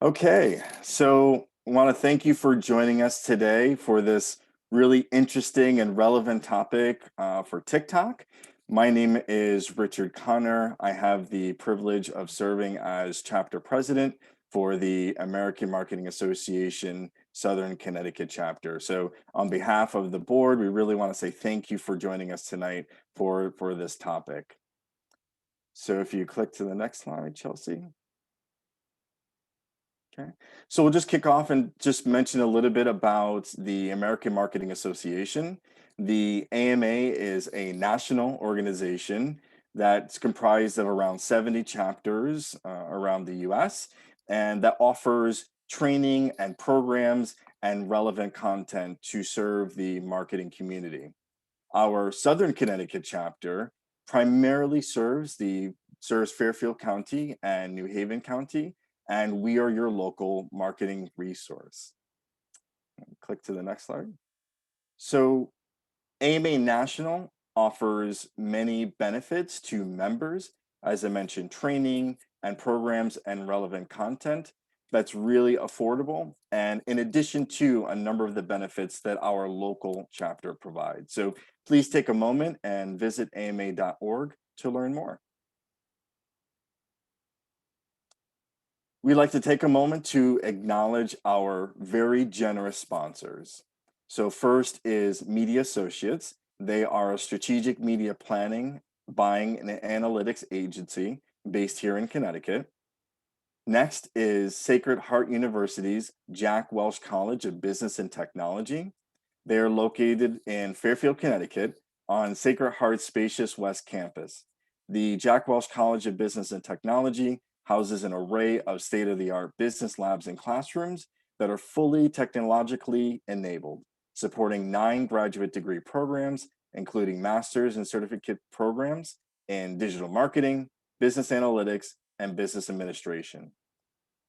Okay, so I want to thank you for joining us today for this really interesting and relevant topic for TikTok. My name is Richard Connor. I have the privilege of serving as chapter president for the American Marketing Association Southern Connecticut chapter. So on behalf of the board, we really want to say thank you for joining us tonight for this topic. So if you click to the next slide, Chelsea. Okay, so we'll just kick off and just mention a little bit about the American Marketing Association. The AMA is a national organization that's comprised of around 70 chapters around the US, and that offers training and programs and relevant content to serve the marketing community. Our Southern Connecticut chapter primarily serves Fairfield County and New Haven County, and we are your local marketing resource. Click to the next slide. So AMA National offers many benefits to members, as I mentioned, training and programs and relevant content that's really affordable, and in addition to a number of the benefits that our local chapter provides. So please take a moment and visit ama.org to learn more. We'd like to take a moment to acknowledge our very generous sponsors. So first is Media Associates. They are a strategic media planning, buying, and analytics agency based here in Connecticut. Next is Sacred Heart University's Jack Welch College of Business and Technology. They are located in Fairfield, Connecticut on Sacred Heart's spacious West Campus. The Jack Welch College of Business and Technology houses an array of state-of-the-art business labs and classrooms that are fully technologically enabled, supporting 9 graduate degree programs, including master's and certificate programs in digital marketing, business analytics, and business administration.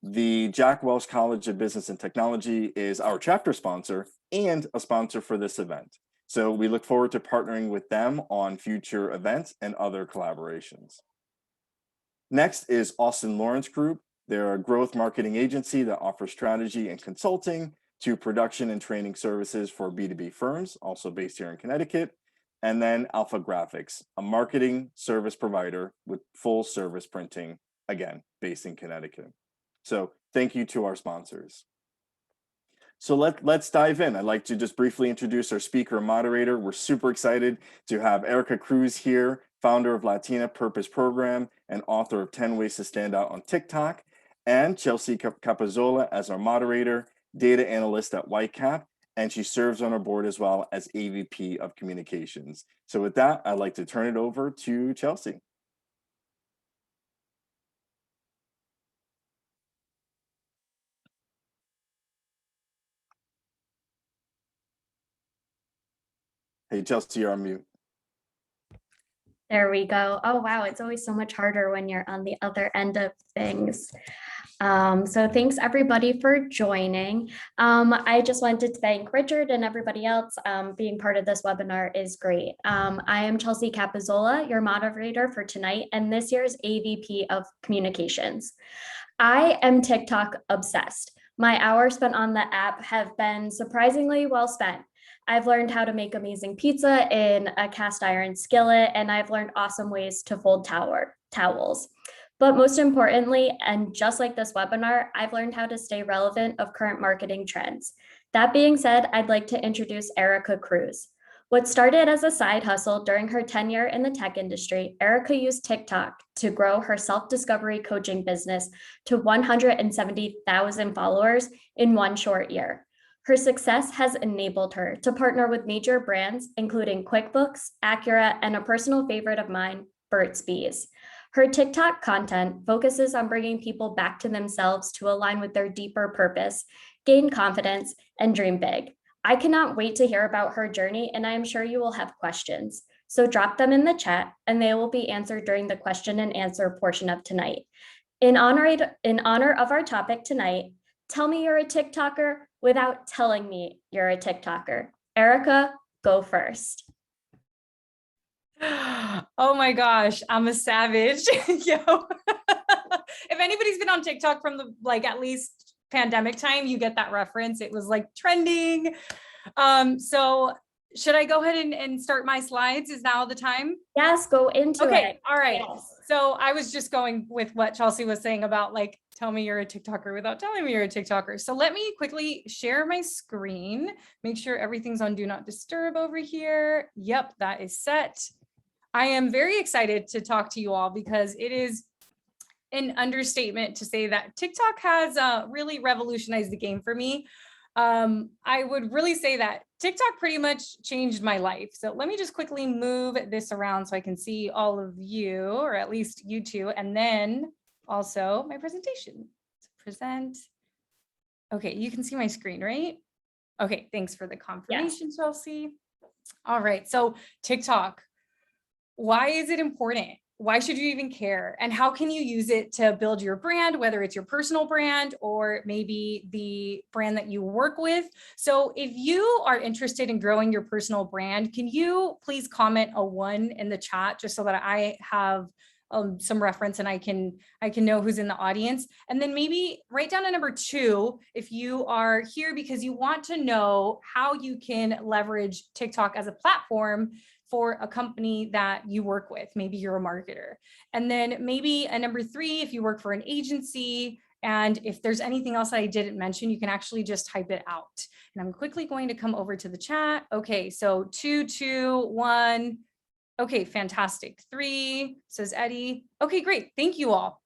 The Jack Welch College of Business and Technology is our chapter sponsor and a sponsor for this event. So we look forward to partnering with them on future events and other collaborations. Next is Austin Lawrence Group. They're a growth marketing agency that offers strategy and consulting to production and training services for B2B firms, also based here in Connecticut. And then Alpha Graphics, a marketing service provider with full service printing, again, based in Connecticut. So thank you to our sponsors. So let's dive in. I'd like to just briefly introduce our speaker and moderator. We're super excited to have Erica Cruz here, founder of Latina Purpose Program and author of 10 Ways to Stand Out on TikTok, and Chelsea Capozzola as our moderator, data analyst at Whitecap, and she serves on our board as well as AVP of Communications. So with that, I'd like to turn it over to Chelsea. Hey, Chelsea, you're on mute. There we go. Oh, wow. It's always so much harder when you're on the other end of things. So thanks everybody for joining. I just wanted to thank Richard and everybody else. Being part of this webinar is great. I am Chelsea Capozzola, your moderator for tonight and this year's AVP of Communications. I am TikTok obsessed. My hours spent on the app have been surprisingly well spent. I've learned how to make amazing pizza in a cast iron skillet, and I've learned awesome ways to fold towels. But most importantly, and just like this webinar, I've learned how to stay relevant of current marketing trends. That being said, I'd like to introduce Erica Cruz. What started as a side hustle during her tenure in the tech industry, Erica used TikTok to grow her self-discovery coaching business to 170,000 followers in one short year. Her success has enabled her to partner with major brands, including QuickBooks, Acura, and a personal favorite of mine, Burt's Bees. Her TikTok content focuses on bringing people back to themselves to align with their deeper purpose, gain confidence, and dream big. I cannot wait to hear about her journey, and I am sure you will have questions. So drop them in the chat, and they will be answered during the question and answer portion of tonight. In honor of our topic tonight, tell me you're a TikToker without telling me you're a TikToker. Erica, go first. Oh my gosh, I'm a savage. Yo. If anybody's been on TikTok from the at least pandemic time, you get that reference. It was like trending. So should I go ahead and start my slides? Is now the time? Yes, go into Okay, it. all right. Yes. So I was just going with what Chelsea was saying about like, tell me you're a TikToker without telling me you're a TikToker. So let me quickly share my screen, make sure everything's on Do Not Disturb over here. Yep, that is set. I am very excited to talk to you all because it is an understatement to say that TikTok has really revolutionized the game for me. I would really say that TikTok pretty much changed my life. So let me just quickly move this around so I can see all of you, or at least you two, and then also my presentation. So present. Okay, you can see my screen, right? Okay, thanks for the confirmation, Chelsea. All right, so TikTok, why is it important? Why should you even care? And how can you use it to build your brand, whether it's your personal brand or maybe the brand that you work with? So if you are interested in growing your personal brand, can you please comment a 1 in the chat just so that I have some reference and I can know who's in the audience. And then maybe write down a number 2 if you are here because you want to know how you can leverage TikTok as a platform for a company that you work with. Maybe you're a marketer. And then maybe a number 3 if you work for an agency. And if there's anything else that I didn't mention, you can actually just type it out. And I'm quickly going to come over to the chat. Okay, so 2, 2, 1. Okay, fantastic. 3, says Eddie. Okay, great. Thank you all.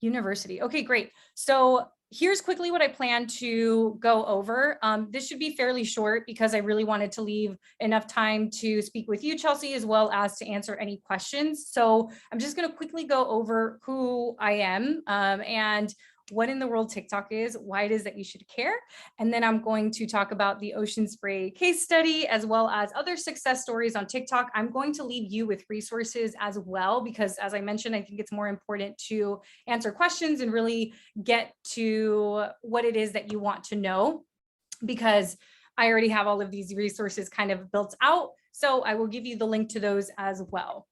University. Okay, great. So here's quickly what I plan to go over. This should be fairly short because I really wanted to leave enough time to speak with you, Chelsea, as well as to answer any questions. So I'm just going to quickly go over who I am and what in the world TikTok is, why it is that you should care. And then I'm going to talk about the Ocean Spray case study, as well as other success stories on TikTok. I'm going to leave you with resources as well, because as I mentioned, I think it's more important to answer questions and really get to what it is that you want to know, because I already have all of these resources kind of built out. So I will give you the link to those as well.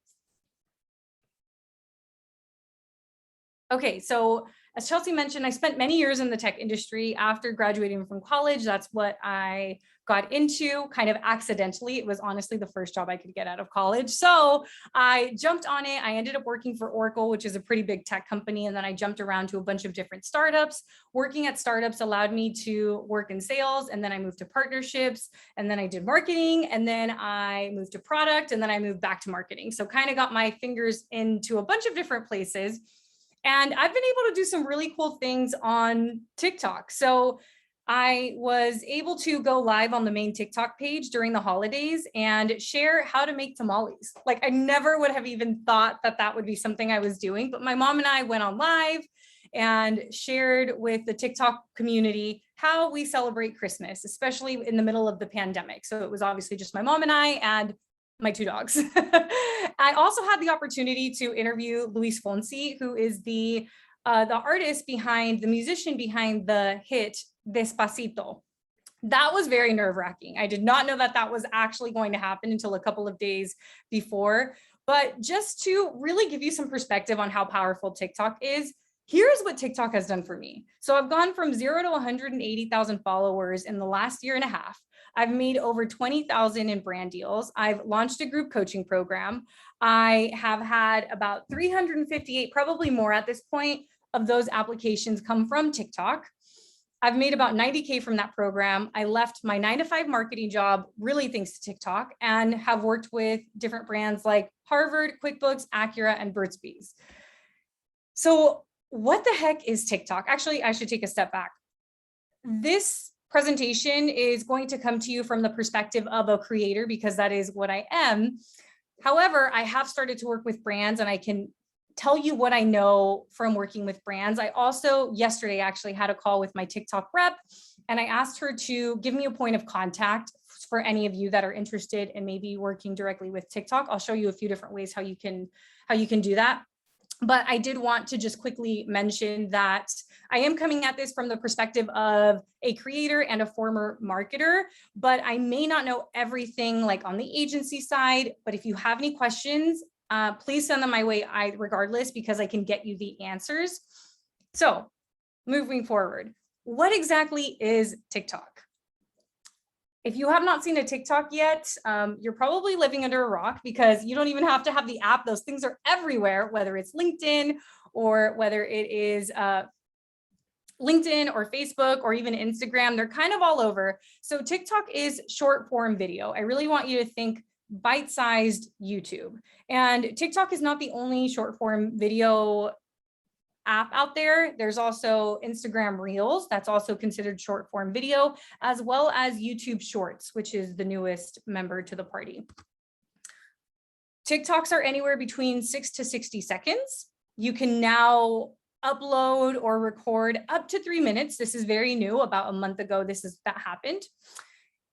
Okay, so as Chelsea mentioned, I spent many years in the tech industry after graduating from college. That's what I got into kind of accidentally. It was honestly the first job I could get out of college. So I jumped on it. I ended up working for Oracle, which is a pretty big tech company. And then I jumped around to a bunch of different startups. Working at startups allowed me to work in sales. And then I moved to partnerships. And then I did marketing. And then I moved to product. And then I moved back to marketing. So kind of got my fingers into a bunch of different places. And I've been able to do some really cool things on TikTok. So I was able to go live on the main TikTok page during the holidays and share how to make tamales. Like I never would have even thought that that would be something I was doing, but my mom and I went on live and shared with the TikTok community how we celebrate Christmas, especially in the middle of the pandemic. So it was obviously just my mom and I and my 2 dogs. I also had the opportunity to interview Luis Fonsi, who is the artist behind, the musician behind the hit Despacito. That was very nerve-wracking. I did not know that that was actually going to happen until a couple of days before. But just to really give you some perspective on how powerful TikTok is, here's what TikTok has done for me. So I've gone from 0 to 180,000 followers in the last year and a half. I've made over 20,000 in brand deals. I've launched a group coaching program. I have had about 358, probably more at this point, of those applications come from TikTok. I've made about 90K from that program. I left my 9-to-5 marketing job, really thanks to TikTok, and have worked with different brands like Harvard, QuickBooks, Acura, and Burt's Bees. So what the heck is TikTok? Actually, I should take a step back. This presentation is going to come to you from the perspective of a creator, because that is what I am. However, I have started to work with brands and I can tell you what I know from working with brands. I also yesterday actually had a call with my TikTok rep and I asked her to give me a point of contact for any of you that are interested in maybe working directly with TikTok. I'll show you a few different ways how you can do that. But I did want to just quickly mention that I am coming at this from the perspective of a creator and a former marketer, but I may not know everything like on the agency side. But if you have any questions, please send them my way regardless, because I can get you the answers. So moving forward, what exactly is TikTok? If you have not seen a TikTok yet, you're probably living under a rock because you don't even have to have the app. Those things are everywhere, whether it's LinkedIn or whether it is LinkedIn or Facebook or even Instagram. They're kind of all over. So TikTok is short form video. I really want you to think bite-sized YouTube. And TikTok is not the only short form video app out there. There's also Instagram Reels, that's also considered short form video, as well as YouTube Shorts, which is the newest member to the party. TikToks are anywhere between 6 to 60 seconds. You can now upload or record up to 3 minutes. This is very new. About a month ago, that happened.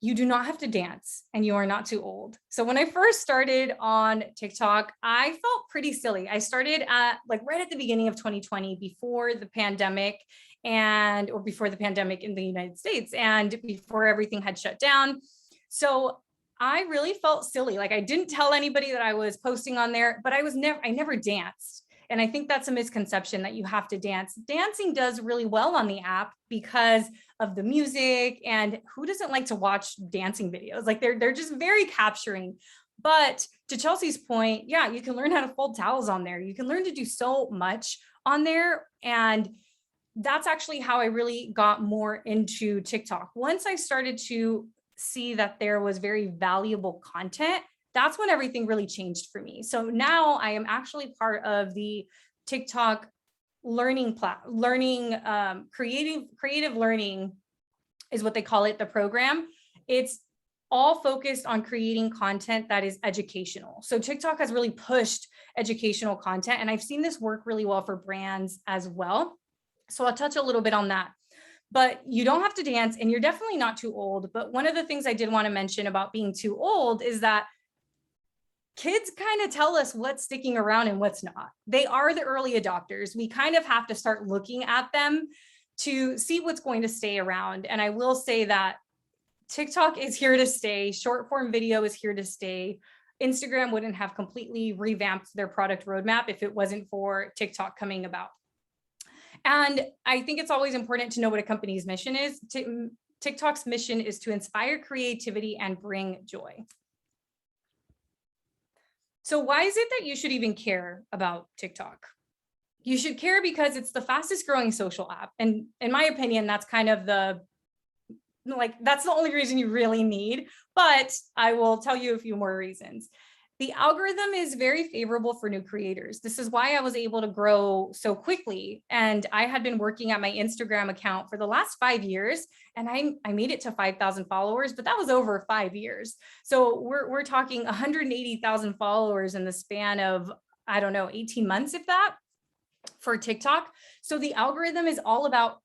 You do not have to dance and you are not too old. So when I first started on TikTok, I felt pretty silly. I started at right at the beginning of 2020, before the pandemic or before the pandemic in the United States and before everything had shut down. So I really felt silly. I didn't tell anybody that I was posting on there, but I never danced. And I think that's a misconception that you have to dance. Dancing does really well on the app because of the music, and who doesn't like to watch dancing videos? They're just very capturing. But to Chelsea's point, yeah, you can learn how to fold towels on there. You can learn to do so much on there. And that's actually how I really got more into TikTok. Once I started to see that there was very valuable content, that's when everything really changed for me. So now I am actually part of the TikTok creative learning is what they call it, the program. It's all focused on creating content that is educational. So TikTok has really pushed educational content, and I've seen this work really well for brands as well. So I'll touch a little bit on that. But you don't have to dance, and you're definitely not too old. But one of the things I did want to mention about being too old is that kids kind of tell us what's sticking around and what's not. They are the early adopters. We kind of have to start looking at them to see what's going to stay around. And I will say that TikTok is here to stay. Short form video is here to stay. Instagram wouldn't have completely revamped their product roadmap if it wasn't for TikTok coming about. And I think it's always important to know what a company's mission is. TikTok's mission is to inspire creativity and bring joy. So why is it that you should even care about TikTok? You should care because it's the fastest growing social app. And in my opinion, that's kind of that's the only reason you really need, but I will tell you a few more reasons. The algorithm is very favorable for new creators. This is why I was able to grow so quickly. And I had been working at my Instagram account for the last 5 years, and I made it to 5,000 followers, but that was over 5 years. So we're talking 180,000 followers in the span of, I don't know, 18 months, if that, for TikTok. So the algorithm is all about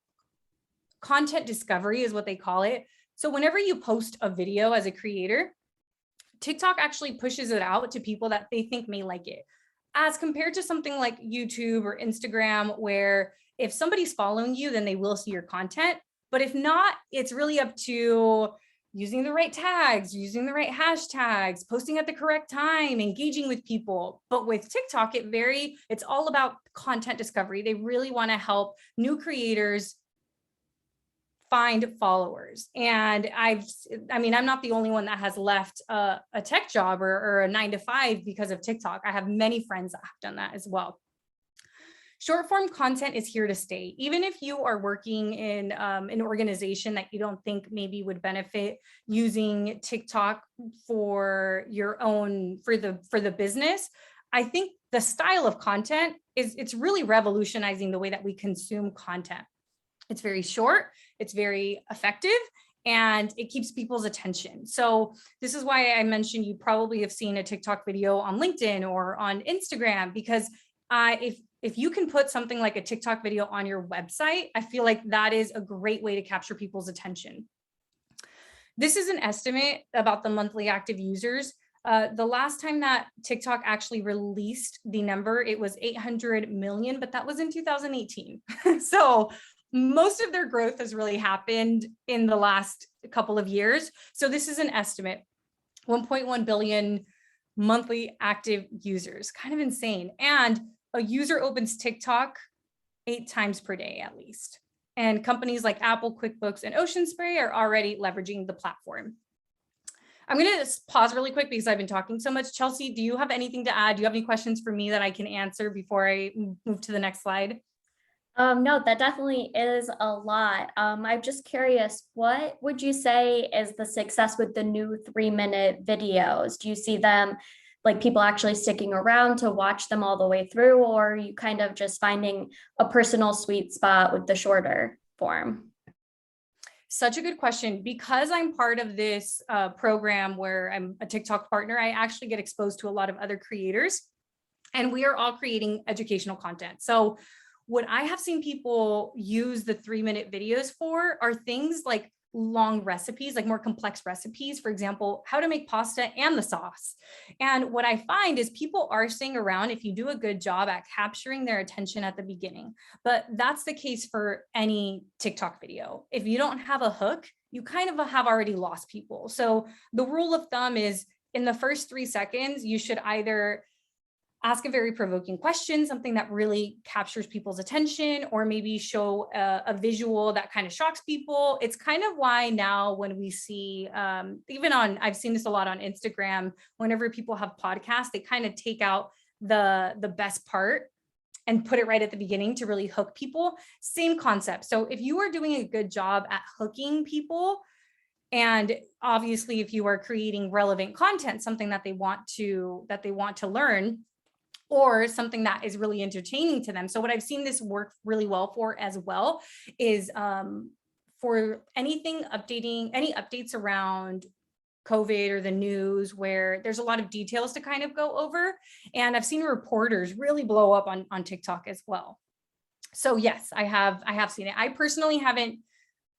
content discovery, is what they call it. So whenever you post a video as a creator, TikTok actually pushes it out to people that they think may like it, as compared to something like YouTube or Instagram, where if somebody's following you, then they will see your content. But if not, it's really up to using the right tags, using the right hashtags, posting at the correct time, engaging with people. But with TikTok, it's all about content discovery. They really want to help new creators find followers. And I'm not the only one that has left a tech job or a 9-to-5 because of TikTok. I have many friends that have done that as well. Short form content is here to stay. Even if you are working in an organization that you don't think maybe would benefit using TikTok for the business, I think the style of content it's really revolutionizing the way that we consume content. It's very short, it's very effective, and it keeps people's attention. So this is why I mentioned you probably have seen a TikTok video on LinkedIn or on Instagram, because if you can put something like a TikTok video on your website, I feel like that is a great way to capture people's attention. This is an estimate about the monthly active users. The last time that TikTok actually released the number, it was 800 million, but that was in 2018. So most of their growth has really happened in the last couple of years. So this is an estimate, 1.1 billion monthly active users, kind of insane. And a user opens TikTok 8 times per day at least. And companies like Apple, QuickBooks, and Ocean Spray are already leveraging the platform. I'm going to pause really quick because I've been talking so much. Chelsea, do you have anything to add? Do you have any questions for me that I can answer before I move to the next slide? No, that definitely is a lot. I'm just curious, what would you say is the success with the new 3-minute videos? Do you see them, like people actually sticking around to watch them all the way through, or are you kind of just finding a personal sweet spot with the shorter form? Such a good question. Because I'm part of this program where I'm a TikTok partner, I actually get exposed to a lot of other creators, and we are all creating educational content. So what I have seen people use the 3-minute videos for are things like long recipes, like more complex recipes. For example, how to make pasta and the sauce. And what I find is people are staying around if you do a good job at capturing their attention at the beginning. But that's the case for any TikTok video. If you don't have a hook, you kind of have already lost people. So the rule of thumb is in the first 3 seconds, you should either ask a very provoking question, something that really captures people's attention, or maybe show a visual that kind of shocks people. It's kind of why now when we see, even on, I've seen this a lot on Instagram, whenever people have podcasts, they kind of take out the best part and put it right at the beginning to really hook people. Same concept. So if you are doing a good job at hooking people, and obviously if you are creating relevant content, something that they want to learn, or something that is really entertaining to them. So what I've seen this work really well for as well is for any updates around COVID or the news where there's a lot of details to kind of go over. And I've seen reporters really blow up on TikTok as well. So yes, I have seen it. I personally haven't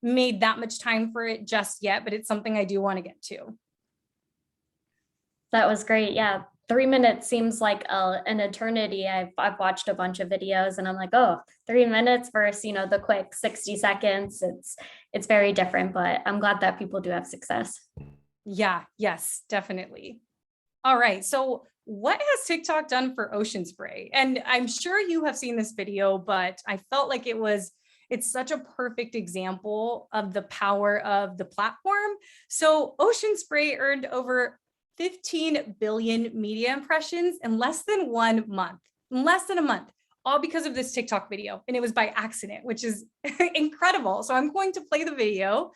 made that much time for it just yet, but it's something I do want to get to. That was great. Yeah. 3 minutes seems like an eternity. I've watched a bunch of videos and I'm like, oh, 3 minutes versus, the quick 60 seconds. It's very different, but I'm glad that people do have success. Yeah, yes, definitely. All right. So what has TikTok done for Ocean Spray? And I'm sure you have seen this video, but I felt like it's such a perfect example of the power of the platform. So Ocean Spray earned over 15 billion media impressions in less than 1 month, less than a month, all because of this TikTok video. And it was by accident, which is incredible. So I'm going to play the video.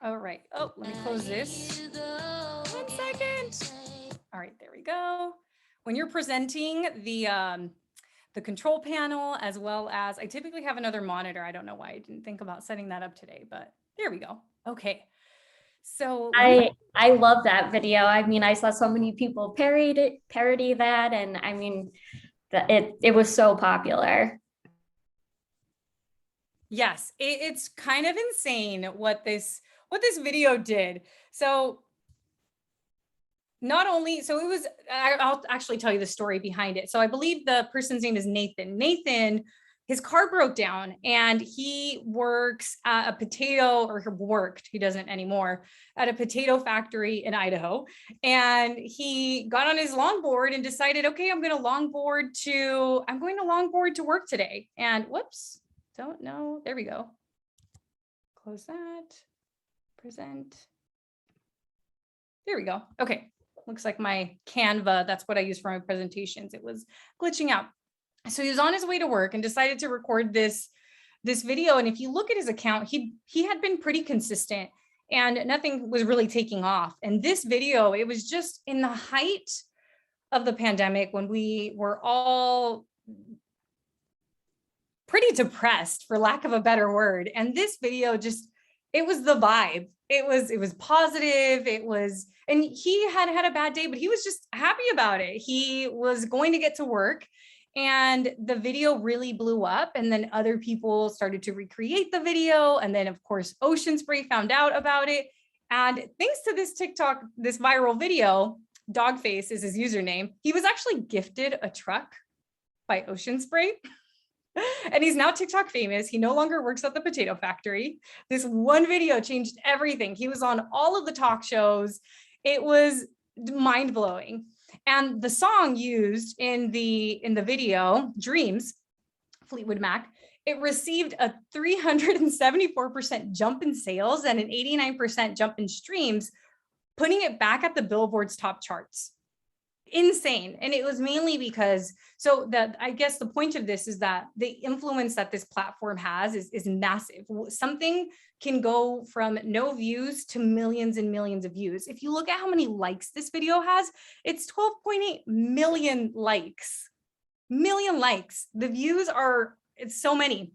All right. Oh, let me close this. 1 second. All right, there we go. When you're presenting the control panel, as well as I typically have another monitor. I don't know why I didn't think about setting that up today, but there we go. Okay. So I love that video. I mean, I saw so many people parody that, and I mean, it was so popular. yes, it's kind of insane what this video did. So not only, so it was, I'll actually tell you the story behind it. So I believe the person's name is Nathan. Nathan, his car broke down and he works at a potato, or worked, he doesn't anymore, at a potato factory in Idaho. And he got on his longboard and decided, okay, I'm going to longboard to work today. And whoops, don't know. There we go. Close that, present. There we go. Okay. Looks like my Canva, that's what I use for my presentations. It was glitching out. So he was on his way to work and decided to record this video. And if you look at his account, he had been pretty consistent and nothing was really taking off. And this video, it was just in the height of the pandemic when we were all pretty depressed, for lack of a better word. And this video just, it was the vibe. It was positive. It was, and he had had a bad day, but he was just happy about it. He was going to get to work, and the video really blew up. And then other people started to recreate the video. And then of course, Ocean Spray found out about it. And thanks to this TikTok, this viral video, Dogface is his username, he was actually gifted a truck by Ocean Spray. And he's now TikTok famous. He no longer works at the potato factory. This one video changed everything. He was on all of the talk shows. It was mind blowing. And the song used in the video, Dreams, Fleetwood Mac, it received a 374% jump in sales and an 89% jump in streams, putting it back at the Billboard's top charts. Insane. And it was mainly because, so that I guess the point of this is that the influence that this platform has is massive. Something can go from no views to millions and millions of views. If you look at how many likes this video has, it's 12.8 million likes. Million likes. The views are, it's so many.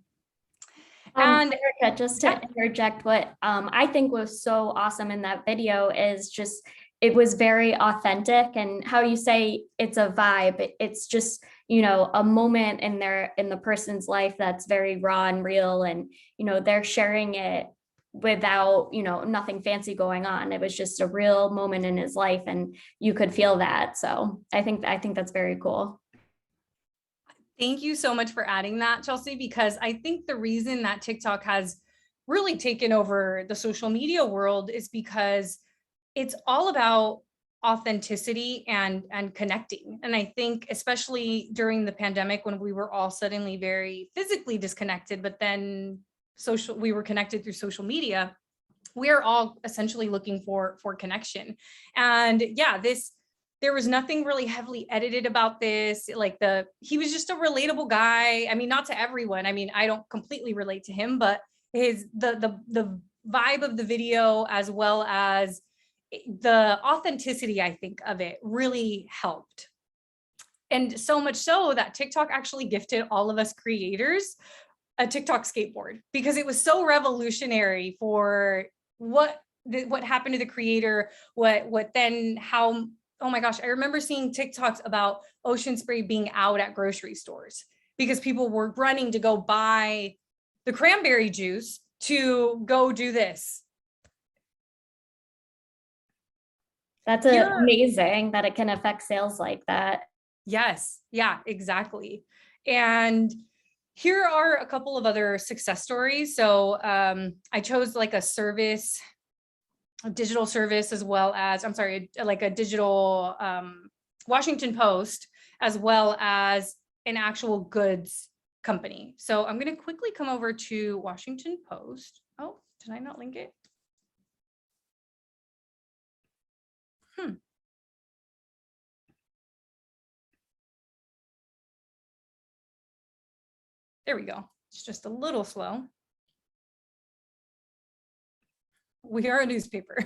And Erica, just to interject, what I think was so awesome in that video is just, it was very authentic, and how you say it's a vibe. It's just, you know, a moment in the person's life that's very raw and real, and, you know, they're sharing it without, you know, nothing fancy going on. It was just a real moment in his life, and you could feel that. So I think that's very cool. Thank you so much for adding that, Chelsea, because I think the reason that TikTok has really taken over the social media world is because it's all about authenticity and connecting. And I think especially during the pandemic, when we were all suddenly very physically disconnected, but then we were connected through social media, we are all essentially looking for connection. And yeah, there was nothing really heavily edited about this. Like he was just a relatable guy. I mean, not to everyone. I mean, I don't completely relate to him, but the vibe of the video, as well as the authenticity, I think, of it really helped. And so much so that TikTok actually gifted all of us creators a TikTok skateboard, because it was so revolutionary for what happened to the creator, how, oh my gosh, I remember seeing TikToks about Ocean Spray being out at grocery stores because people were running to go buy the cranberry juice to go do this. That's amazing that it can affect sales like that. Yes, yeah, exactly. And here are a couple of other success stories. So I chose like a digital service, as well as, I'm sorry, like a digital Washington Post, as well as an actual goods company. So I'm going to quickly come over to Washington Post. Oh, did I not link it? There we go. It's just a little slow. We are a newspaper.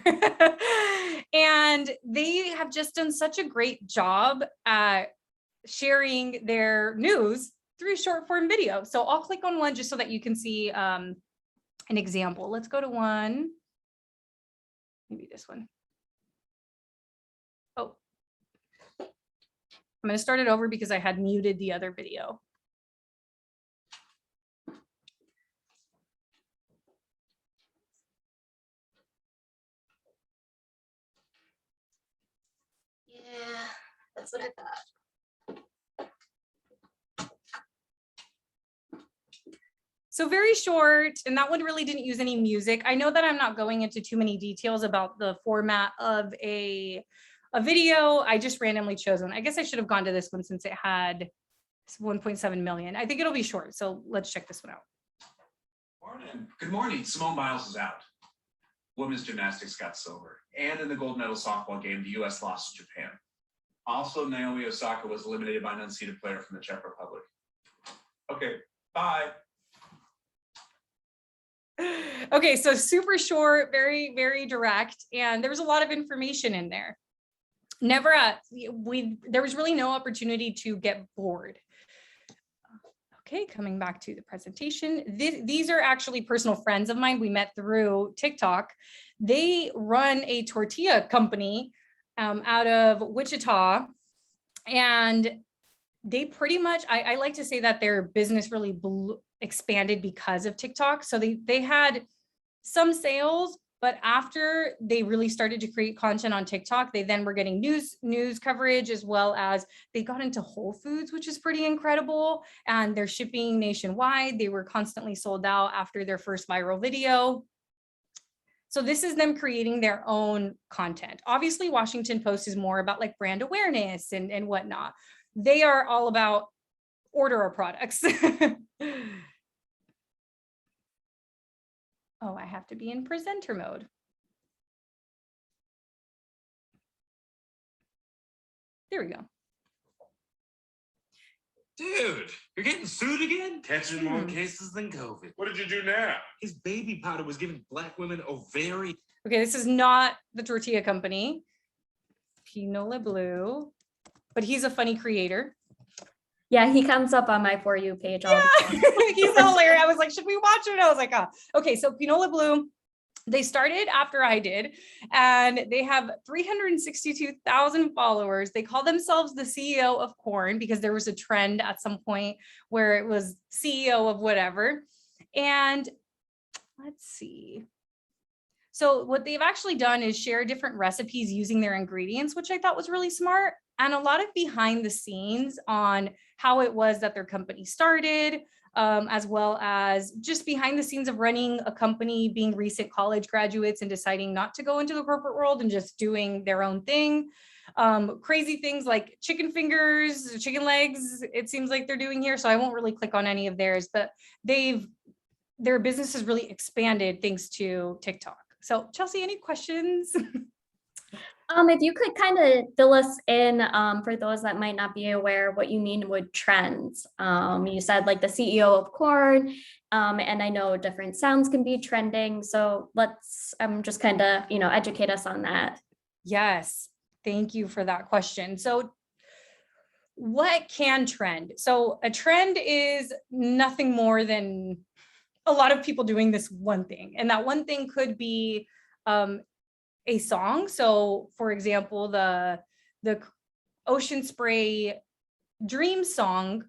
And they have just done such a great job at sharing their news through short form video. So I'll click on one just so that you can see an example. Let's go to one, maybe this one. Oh, I'm going to start it over because I had muted the other video. Yeah, that's what I thought. So very short, and that one really didn't use any music. I know that I'm not going into too many details about the format of a video. I just randomly chose one. I guess I should have gone to this one since it had 1.7 million. I think it'll be short, so let's check this one out. Morning. Good morning. Simone Biles is out. Women's gymnastics got silver. And in the gold medal softball game, the U.S. lost to Japan. Also, Naomi Osaka was eliminated by an unseeded player from the Czech Republic. Okay, bye. Okay, so super short, very, very direct, and there was a lot of information in there. There was really no opportunity to get bored. Okay, coming back to the presentation. These are actually personal friends of mine we met through TikTok. They run a tortilla company out of Wichita, and they pretty much, I like to say that their business really expanded because of TikTok. So they had some sales, but after they really started to create content on TikTok, they then were getting news coverage, as well as they got into Whole Foods, which is pretty incredible. And they're shipping nationwide. They were constantly sold out after their first viral video. So this is them creating their own content. Obviously, Washington Post is more about like brand awareness and whatnot. They are all about order our products. Oh, I have to be in presenter mode. There we go. Dude, you're getting sued again? Catching more cases than COVID. What did you do now? His baby powder was giving Black women ovarian. Okay, this is not the tortilla company, Pinot Le Bleu, but he's a funny creator. Yeah, he comes up on my For You page all the time. He's hilarious. I was like, should we watch it? I was like, oh, okay. So Pinot Le Bleu, they started after I did, and they have 362,000 followers. They call themselves the CEO of corn because there was a trend at some point where it was CEO of whatever. And let's see. So what they've actually done is share different recipes using their ingredients, which I thought was really smart. And a lot of behind the scenes on how it was that their company started, as well as just behind the scenes of running a company, being recent college graduates and deciding not to go into the corporate world and just doing their own thing. Crazy things like chicken fingers, chicken legs, it seems like they're doing here. So I won't really click on any of theirs, but their business has really expanded thanks to TikTok. So Chelsea, any questions? If you could kind of fill us in, for those that might not be aware, what you mean with trends. You said like the CEO of corn, and I know different sounds can be trending. So let's just kind of, educate us on that. Yes, thank you for that question. So what can trend? So a trend is nothing more than a lot of people doing this one thing. And that one thing could be a song. So for example, the Ocean Spray Dream song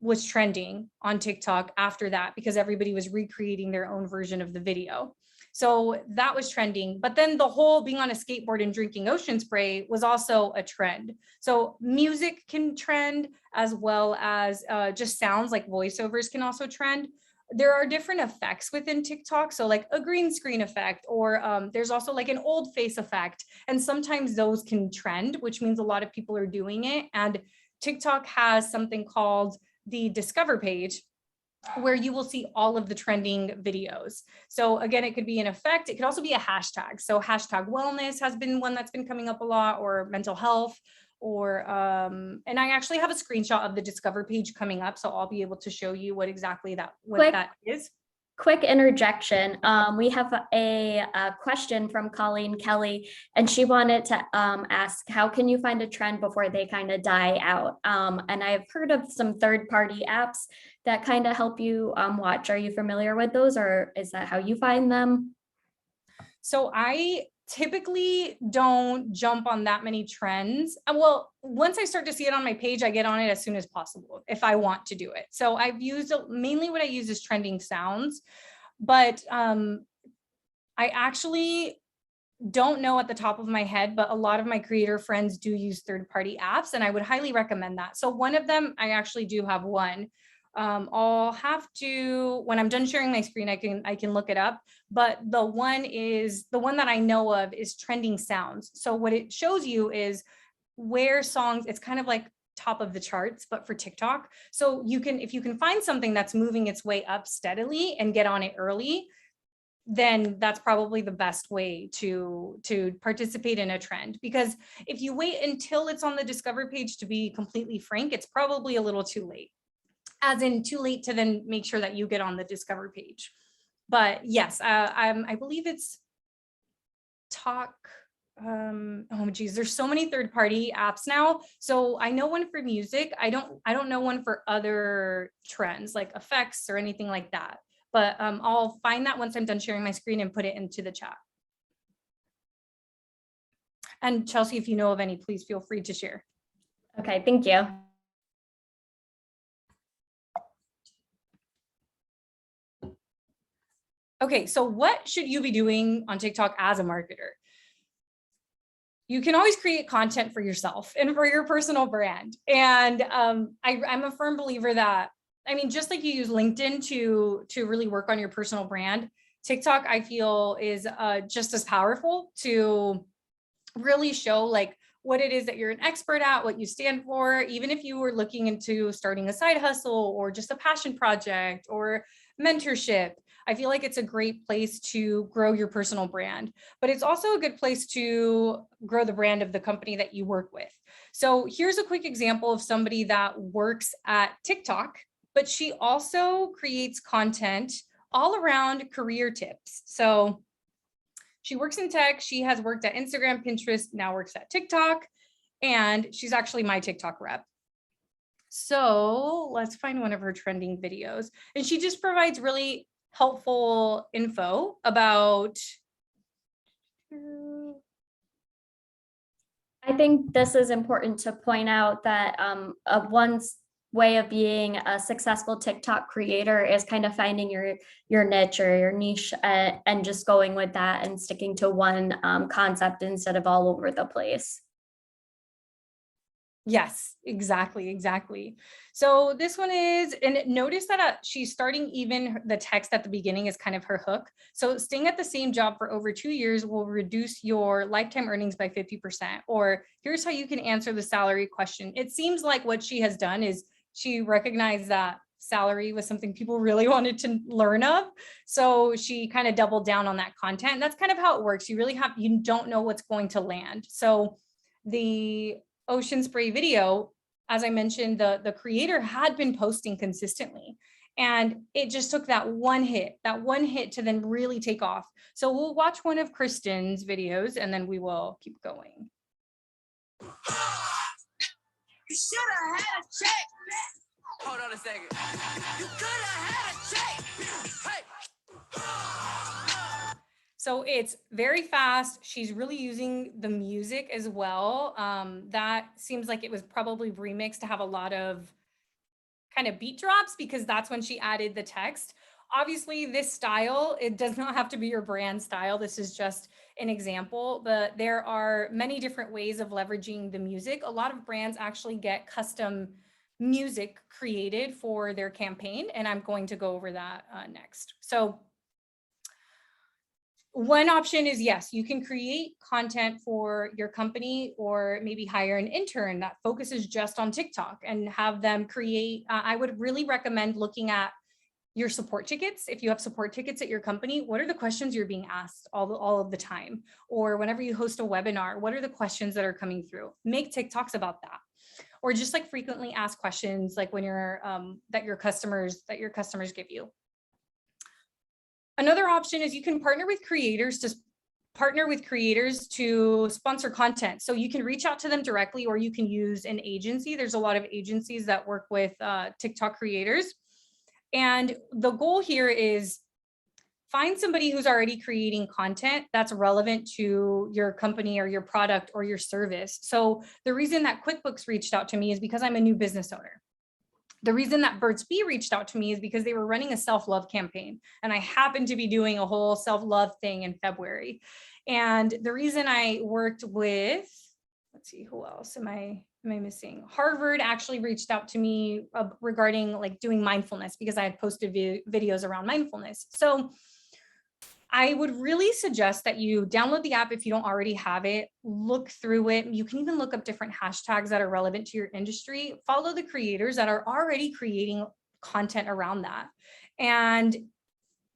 was trending on TikTok after that because everybody was recreating their own version of the video. So that was trending. But then the whole being on a skateboard and drinking ocean spray was also a trend. So music can trend, as well as just sounds like voiceovers can also trend. There are different effects within TikTok. So like a green screen effect, or there's also like an old face effect. And sometimes those can trend, which means a lot of people are doing it. And TikTok has something called the Discover page, where you will see all of the trending videos. So again, it could be an effect. It could also be a hashtag. So hashtag wellness has been one that's been coming up a lot, or mental health, or and I actually have a screenshot of the Discover page coming up, so I'll be able to show you what exactly that is. Quick interjection. We have a question from Colleen Kelly, and she wanted to ask, how can you find a trend before they kind of die out? And I've heard of some third-party apps that kind of help you watch. Are you familiar with those, or is that how you find them? So I typically don't jump on that many trends. Well, once I start to see it on my page, I get on it as soon as possible if I want to do it. So I've used mainly what I use is trending sounds, but I actually don't know at the top of my head, but a lot of my creator friends do use third-party apps, and I would highly recommend that. So one of them, I actually do have one. I'll have to, when I'm done sharing my screen, I can look it up. But the one that I know of is Trending Sounds. So what it shows you is where songs, it's kind of like top of the charts, but for TikTok. So if you can find something that's moving its way up steadily and get on it early, then that's probably the best way to participate in a trend. Because if you wait until it's on the Discover page, to be completely frank, it's probably a little too late. As in too late to then make sure that you get on the Discover page. But yes, I believe it's Talk. oh geez, there's so many third-party apps now. So I know one for music. I don't know one for other trends like effects or anything like that. But I'll find that once I'm done sharing my screen and put it into the chat. And Chelsea, if you know of any, please feel free to share. Okay, thank you. Okay, so what should you be doing on TikTok as a marketer? You can always create content for yourself and for your personal brand. And I'm a firm believer that, I mean, just like you use LinkedIn to really work on your personal brand, TikTok, I feel, is just as powerful to really show like what it is that you're an expert at, what you stand for, even if you were looking into starting a side hustle or just a passion project or mentorship. I feel like it's a great place to grow your personal brand, but it's also a good place to grow the brand of the company that you work with. So here's a quick example of somebody that works at TikTok, but she also creates content all around career tips. So she works in tech. She has worked at Instagram, Pinterest, now works at TikTok, and she's actually my TikTok rep. So let's find one of her trending videos. And she just provides really helpful info about. I think this is important to point out that one way of being a successful TikTok creator is kind of finding your niche or your niche and just going with that and sticking to one concept instead of all over the place. Yes, exactly. So this one is, and notice that she's starting even the text at the beginning is kind of her hook. So staying at the same job for over 2 years will reduce your lifetime earnings by 50%. Or here's how you can answer the salary question. It seems like what she has done is she recognized that salary was something people really wanted to learn of. So she kind of doubled down on that content. That's kind of how it works. You don't know what's going to land. So the Ocean Spray video, as I mentioned, the creator had been posting consistently, and it just took that one hit to then really take off. So we'll watch one of Kristen's videos and then we will keep going. You should have had a check. Hold on a second. You could have had a check. Hey. So it's very fast. She's really using the music as well. That seems like it was probably remixed to have a lot of kind of beat drops because that's when she added the text. Obviously, this style, it does not have to be your brand style. This is just an example, but there are many different ways of leveraging the music. A lot of brands actually get custom music created for their campaign, and I'm going to go over that next. So one option is, yes, you can create content for your company or maybe hire an intern that focuses just on TikTok and have them create. I would really recommend looking at your support tickets. If you have support tickets at your company, what are the questions you're being asked all of the time? Or whenever you host a webinar, what are the questions that are coming through? Make TikToks about that. Or just like frequently ask questions like when you're that your customers give you. Another option is you can partner with creators to sponsor content. So you can reach out to them directly, or you can use an agency. There's a lot of agencies that work with TikTok creators. And the goal here is find somebody who's already creating content that's relevant to your company or your product or your service. So the reason that QuickBooks reached out to me is because I'm a new business owner. The reason that Burt's Bee reached out to me is because they were running a self-love campaign, and I happened to be doing a whole self-love thing in February. And the reason I worked with, let's see, who else am I missing? Harvard actually reached out to me regarding like doing mindfulness because I had posted videos around mindfulness. So I would really suggest that you download the app if you don't already have it, look through it. You can even look up different hashtags that are relevant to your industry, follow the creators that are already creating content around that. And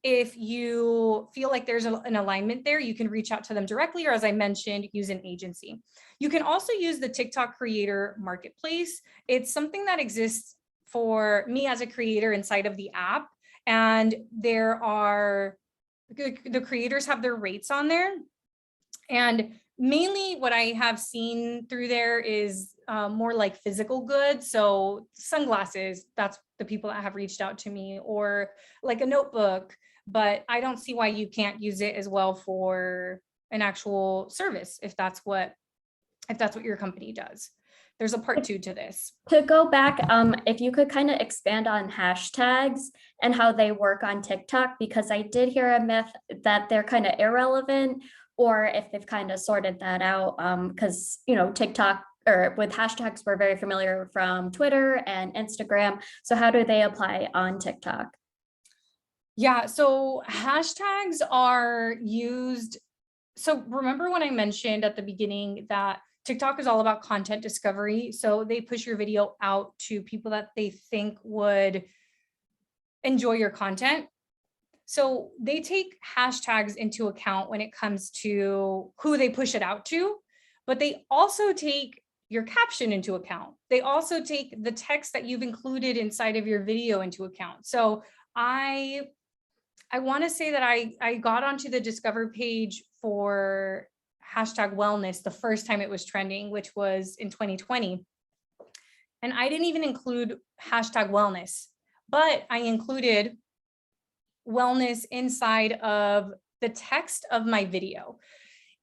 if you feel like there's an alignment there, you can reach out to them directly, or as I mentioned, use an agency. You can also use the TikTok Creator Marketplace. It's something that exists for me as a creator inside of the app. And there are the creators have their rates on there, and mainly what I have seen through there is more like physical goods. So sunglasses, that's the people that have reached out to me, or like a notebook, but I don't see why you can't use it as well for an actual service if that's what your company does. There's a part 2 to this. To go back, if you could kind of expand on hashtags and how they work on TikTok, because I did hear a myth that they're kind of irrelevant, or if they've kind of sorted that out, because, you know, TikTok or with hashtags, we're very familiar from Twitter and Instagram. So how do they apply on TikTok? Yeah, so hashtags are used. So remember when I mentioned at the beginning that TikTok is all about content discovery. So they push your video out to people that they think would enjoy your content. So they take hashtags into account when it comes to who they push it out to, but they also take your caption into account. They also take the text that you've included inside of your video into account. So I want to say that I got onto the Discover page for hashtag wellness the first time it was trending, which was in 2020. And I didn't even include hashtag wellness, but I included wellness inside of the text of my video.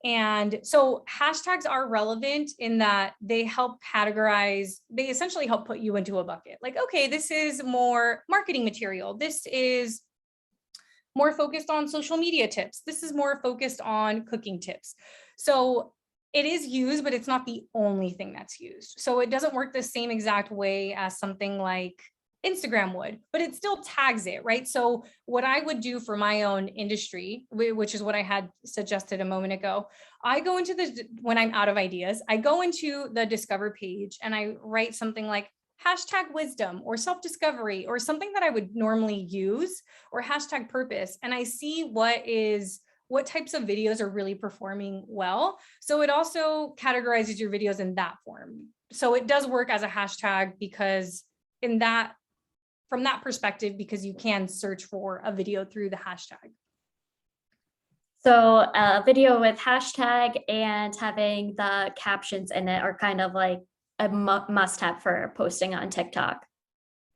And so hashtags are relevant in that they help categorize, they essentially help put you into a bucket. Like, okay, this is more marketing material. This is more focused on social media tips. This is more focused on cooking tips. So it is used, but it's not the only thing that's used. So it doesn't work the same exact way as something like Instagram would, but it still tags it, right? So what I would do for my own industry, which is what I had suggested a moment ago, I go into when I'm out of ideas, I go into the Discover page and I write something like hashtag wisdom or self-discovery or something that I would normally use, or hashtag purpose. And I see what types of videos are really performing well. So it also categorizes your videos in that form. So it does work as a hashtag because from that perspective, because you can search for a video through the hashtag. So a video with hashtag and having the captions in it are kind of like a must-have for posting on TikTok.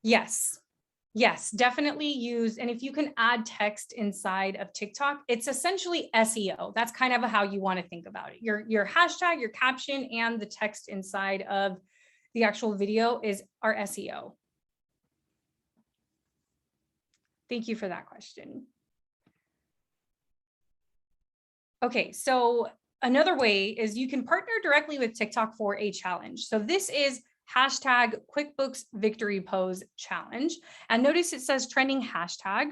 Yes. Yes, definitely use. And if you can add text inside of TikTok, it's essentially SEO. That's kind of how you want to think about it. Your hashtag, your caption, and the text inside of the actual video is our SEO. Thank you for that question. Okay, so another way is you can partner directly with TikTok for a challenge. So this is hashtag QuickBooks Victory Pose Challenge. And notice it says trending hashtag.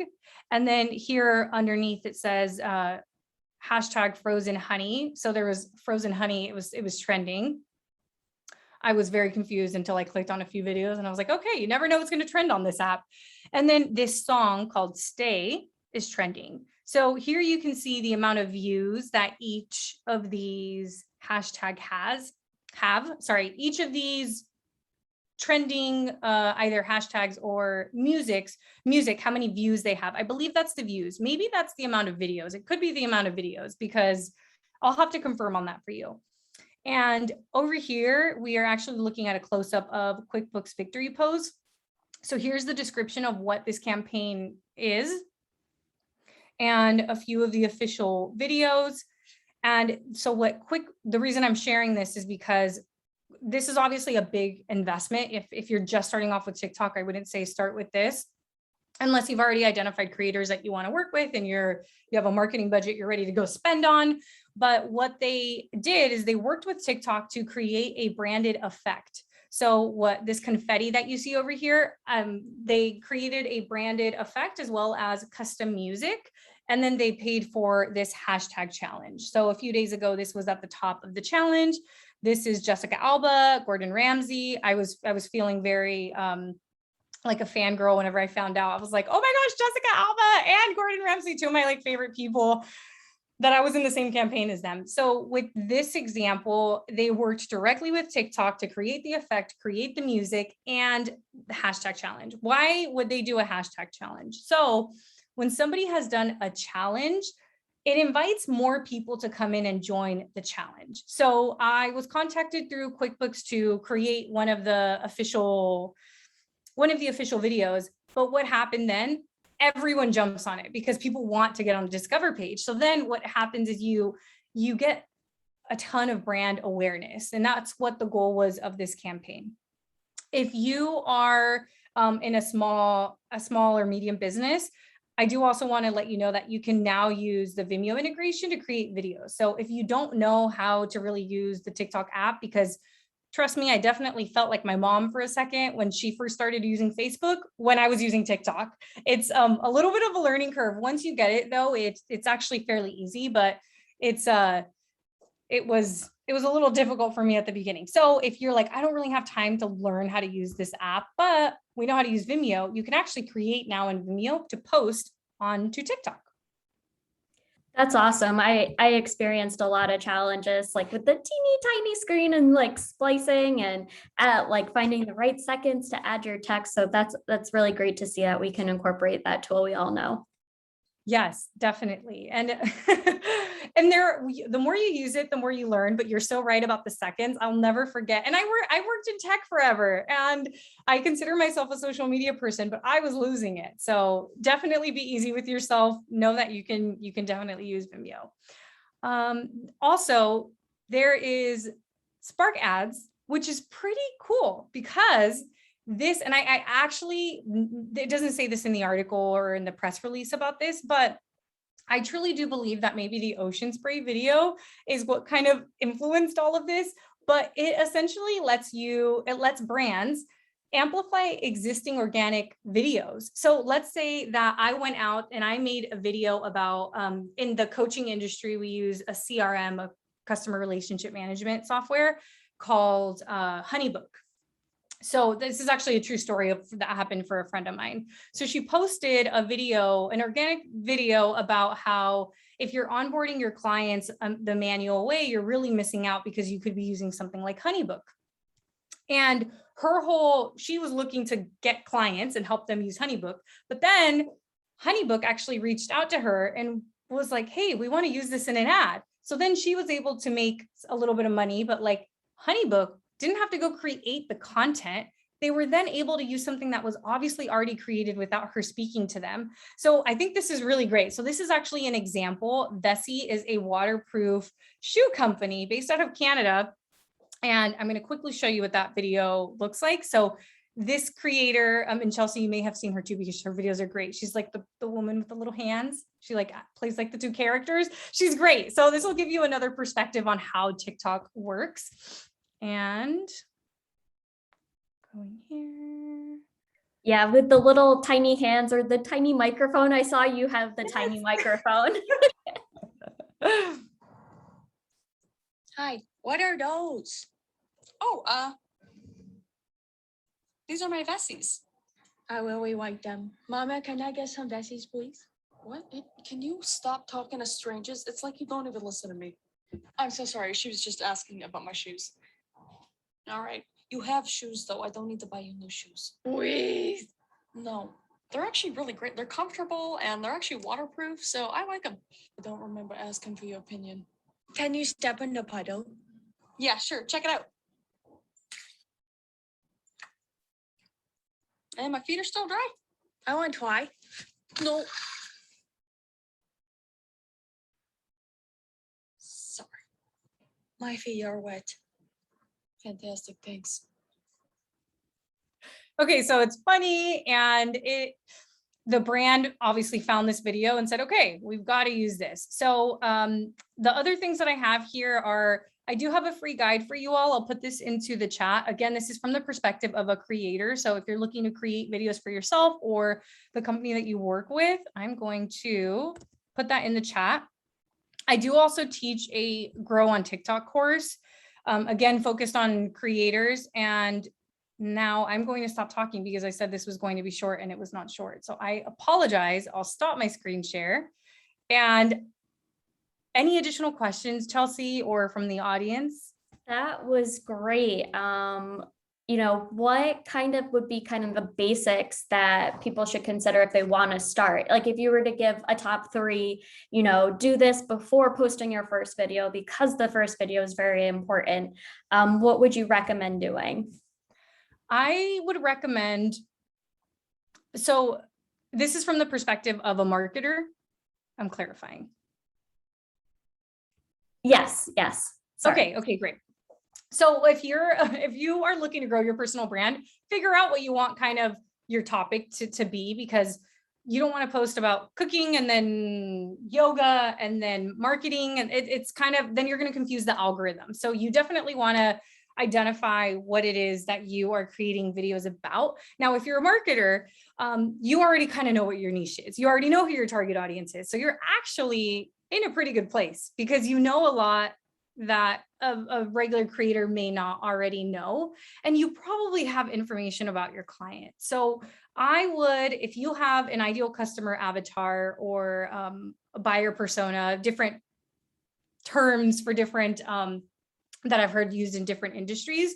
And then here underneath it says hashtag frozen honey. So there was frozen honey, it was trending. I was very confused until I clicked on a few videos and I was like, okay, you never know what's going to trend on this app. And then this song called Stay is trending. So here you can see the amount of views that each of these hashtag each of these trending either hashtags or music, how many views they have. I believe that's the views. Maybe that's the amount of videos. It could be the amount of videos because I'll have to confirm on that for you. And over here, we are actually looking at a close-up of QuickBooks Victory Pose. So here's the description of what this campaign is and a few of the official videos. And so the reason I'm sharing this is because this is obviously a big investment. If you're just starting off with TikTok, I wouldn't say start with this unless you've already identified creators that you want to work with and you have a marketing budget you're ready to go spend on. But what they did is they worked with TikTok to create a branded effect. So what this confetti that you see over here, they created a branded effect as well as custom music. And then they paid for this hashtag challenge. So a few days ago, this was at the top of the challenge. This is Jessica Alba, Gordon Ramsay. I was feeling very like a fangirl whenever I found out. I was like, oh my gosh, Jessica Alba and Gordon Ramsay, two of my favorite people that I was in the same campaign as them. So with this example, they worked directly with TikTok to create the effect, create the music, and the hashtag challenge. Why would they do a hashtag challenge? So when somebody has done a challenge, it invites more people to come in and join the challenge. So I was contacted through QuickBooks to create one of the official videos. But what happened then? Everyone jumps on it because people want to get on the Discover page. So then what happens is you get a ton of brand awareness, and that's what the goal was of this campaign. If you are in a small or medium business, I do also want to let you know that you can now use the Vimeo integration to create videos. So if you don't know how to really use the TikTok app, because trust me, I definitely felt like my mom for a second when she first started using Facebook when I was using TikTok. It's a little bit of a learning curve. Once you get it though, it's actually fairly easy, but it was a little difficult for me at the beginning. So if you're like, I don't really have time to learn how to use this app, but we know how to use Vimeo, you can actually create now in Vimeo to post onto TikTok. That's awesome. I experienced a lot of challenges like with the teeny tiny screen and like splicing and like finding the right seconds to add your text. So that's really great to see that we can incorporate that tool we all know. Yes, definitely. And the more you use it, the more you learn, but you're so right about the seconds. I'll never forget. And I worked in tech forever, and I consider myself a social media person, but I was losing it. So definitely be easy with yourself. Know that you can definitely use Vimeo. Also, there is Spark Ads, which is pretty cool because this, and I actually, it doesn't say this in the article or in the press release about this, but I truly do believe that maybe the ocean spray video is what kind of influenced all of this, but it essentially lets brands amplify existing organic videos. So let's say that I went out and I made a video about, in the coaching industry, we use a CRM, a customer relationship management software called Honeybook. So this is actually a true story that happened for a friend of mine. So she posted a video, an organic video about how if you're onboarding your clients the manual way, you're really missing out because you could be using something like Honeybook. And she was looking to get clients and help them use Honeybook. But then Honeybook actually reached out to her and was like, hey, we want to use this in an ad. So then she was able to make a little bit of money, but like Honeybook didn't have to go create the content. They were then able to use something that was obviously already created without her speaking to them. So I think this is really great. So this is actually an example. Vessi is a waterproof shoe company based out of Canada. And I'm going to quickly show you what that video looks like. So this creator, and Chelsea, you may have seen her too because her videos are great. She's like the woman with the little hands. She like plays like the two characters. She's great. So this will give you another perspective on how TikTok works. And going here. Yeah, with the little tiny hands or the tiny microphone. I saw you have the tiny microphone. Hi, what are those? Oh, these are my Vessies. I really like them. Mama, can I get some Vessies, please? What? Can you stop talking to strangers? It's like you don't even listen to me. I'm so sorry. She was just asking about my shoes. All right. You have shoes, though. I don't need to buy you new shoes. Please. No. They're actually really great. They're comfortable and they're actually waterproof, so I like them. I don't remember asking for your opinion. Can you step in the puddle? Yeah, sure. Check it out. And my feet are still dry. I want to try. No. Sorry. My feet are wet. Fantastic. Thanks. Okay, so it's funny, and the brand obviously found this video and said, okay, we've got to use this. So the other things that I have here are, I do have a free guide for you all. I'll put this into the chat. Again, this is from the perspective of a creator. So if you're looking to create videos for yourself or the company that you work with, I'm going to put that in the chat. I do also teach a Grow on TikTok course, again, focused on creators. And now I'm going to stop talking because I said this was going to be short and it was not short. So I apologize. I'll stop my screen share. And any additional questions, Chelsea, or from the audience? That was great. what kind of would be kind of the basics that people should consider if they want to start? Like if you were to give a top 3, do this before posting your first video because the first video is very important. What would you recommend doing? I would recommend, so this is from the perspective of a marketer. I'm clarifying. Yes. Sorry. Okay, great. So if you are looking to grow your personal brand, figure out what you want kind of your topic to be, because you don't want to post about cooking and then yoga and then marketing. And it's kind of, then you're going to confuse the algorithm. So you definitely want to identify what it is that you are creating videos about. Now, if you're a marketer, you already kind of know what your niche is. You already know who your target audience is. So you're actually in a pretty good place because you know a lot that a regular creator may not already know, and you probably have information about your client. So I would, if you have an ideal customer avatar or a buyer persona, different terms for different that I've heard used in different industries,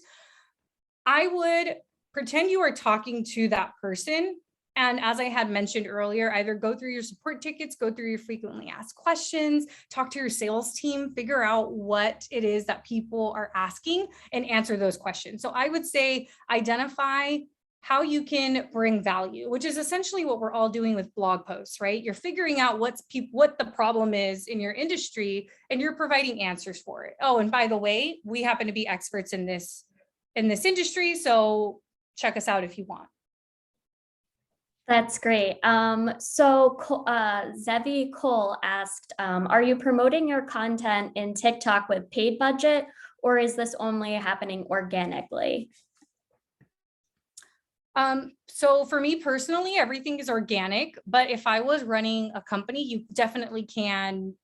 I would pretend you are talking to that person. And as I had mentioned earlier, either go through your support tickets, go through your frequently asked questions, talk to your sales team, figure out what it is that people are asking and answer those questions. So I would say identify how you can bring value, which is essentially what we're all doing with blog posts, right? You're figuring out what the problem is in your industry and you're providing answers for it. Oh, and by the way, we happen to be experts in this industry, so check us out if you want. That's great. So Zevi Cole asked, are you promoting your content in TikTok with paid budget, or is this only happening organically? So for me personally, everything is organic, but if I was running a company, you definitely can,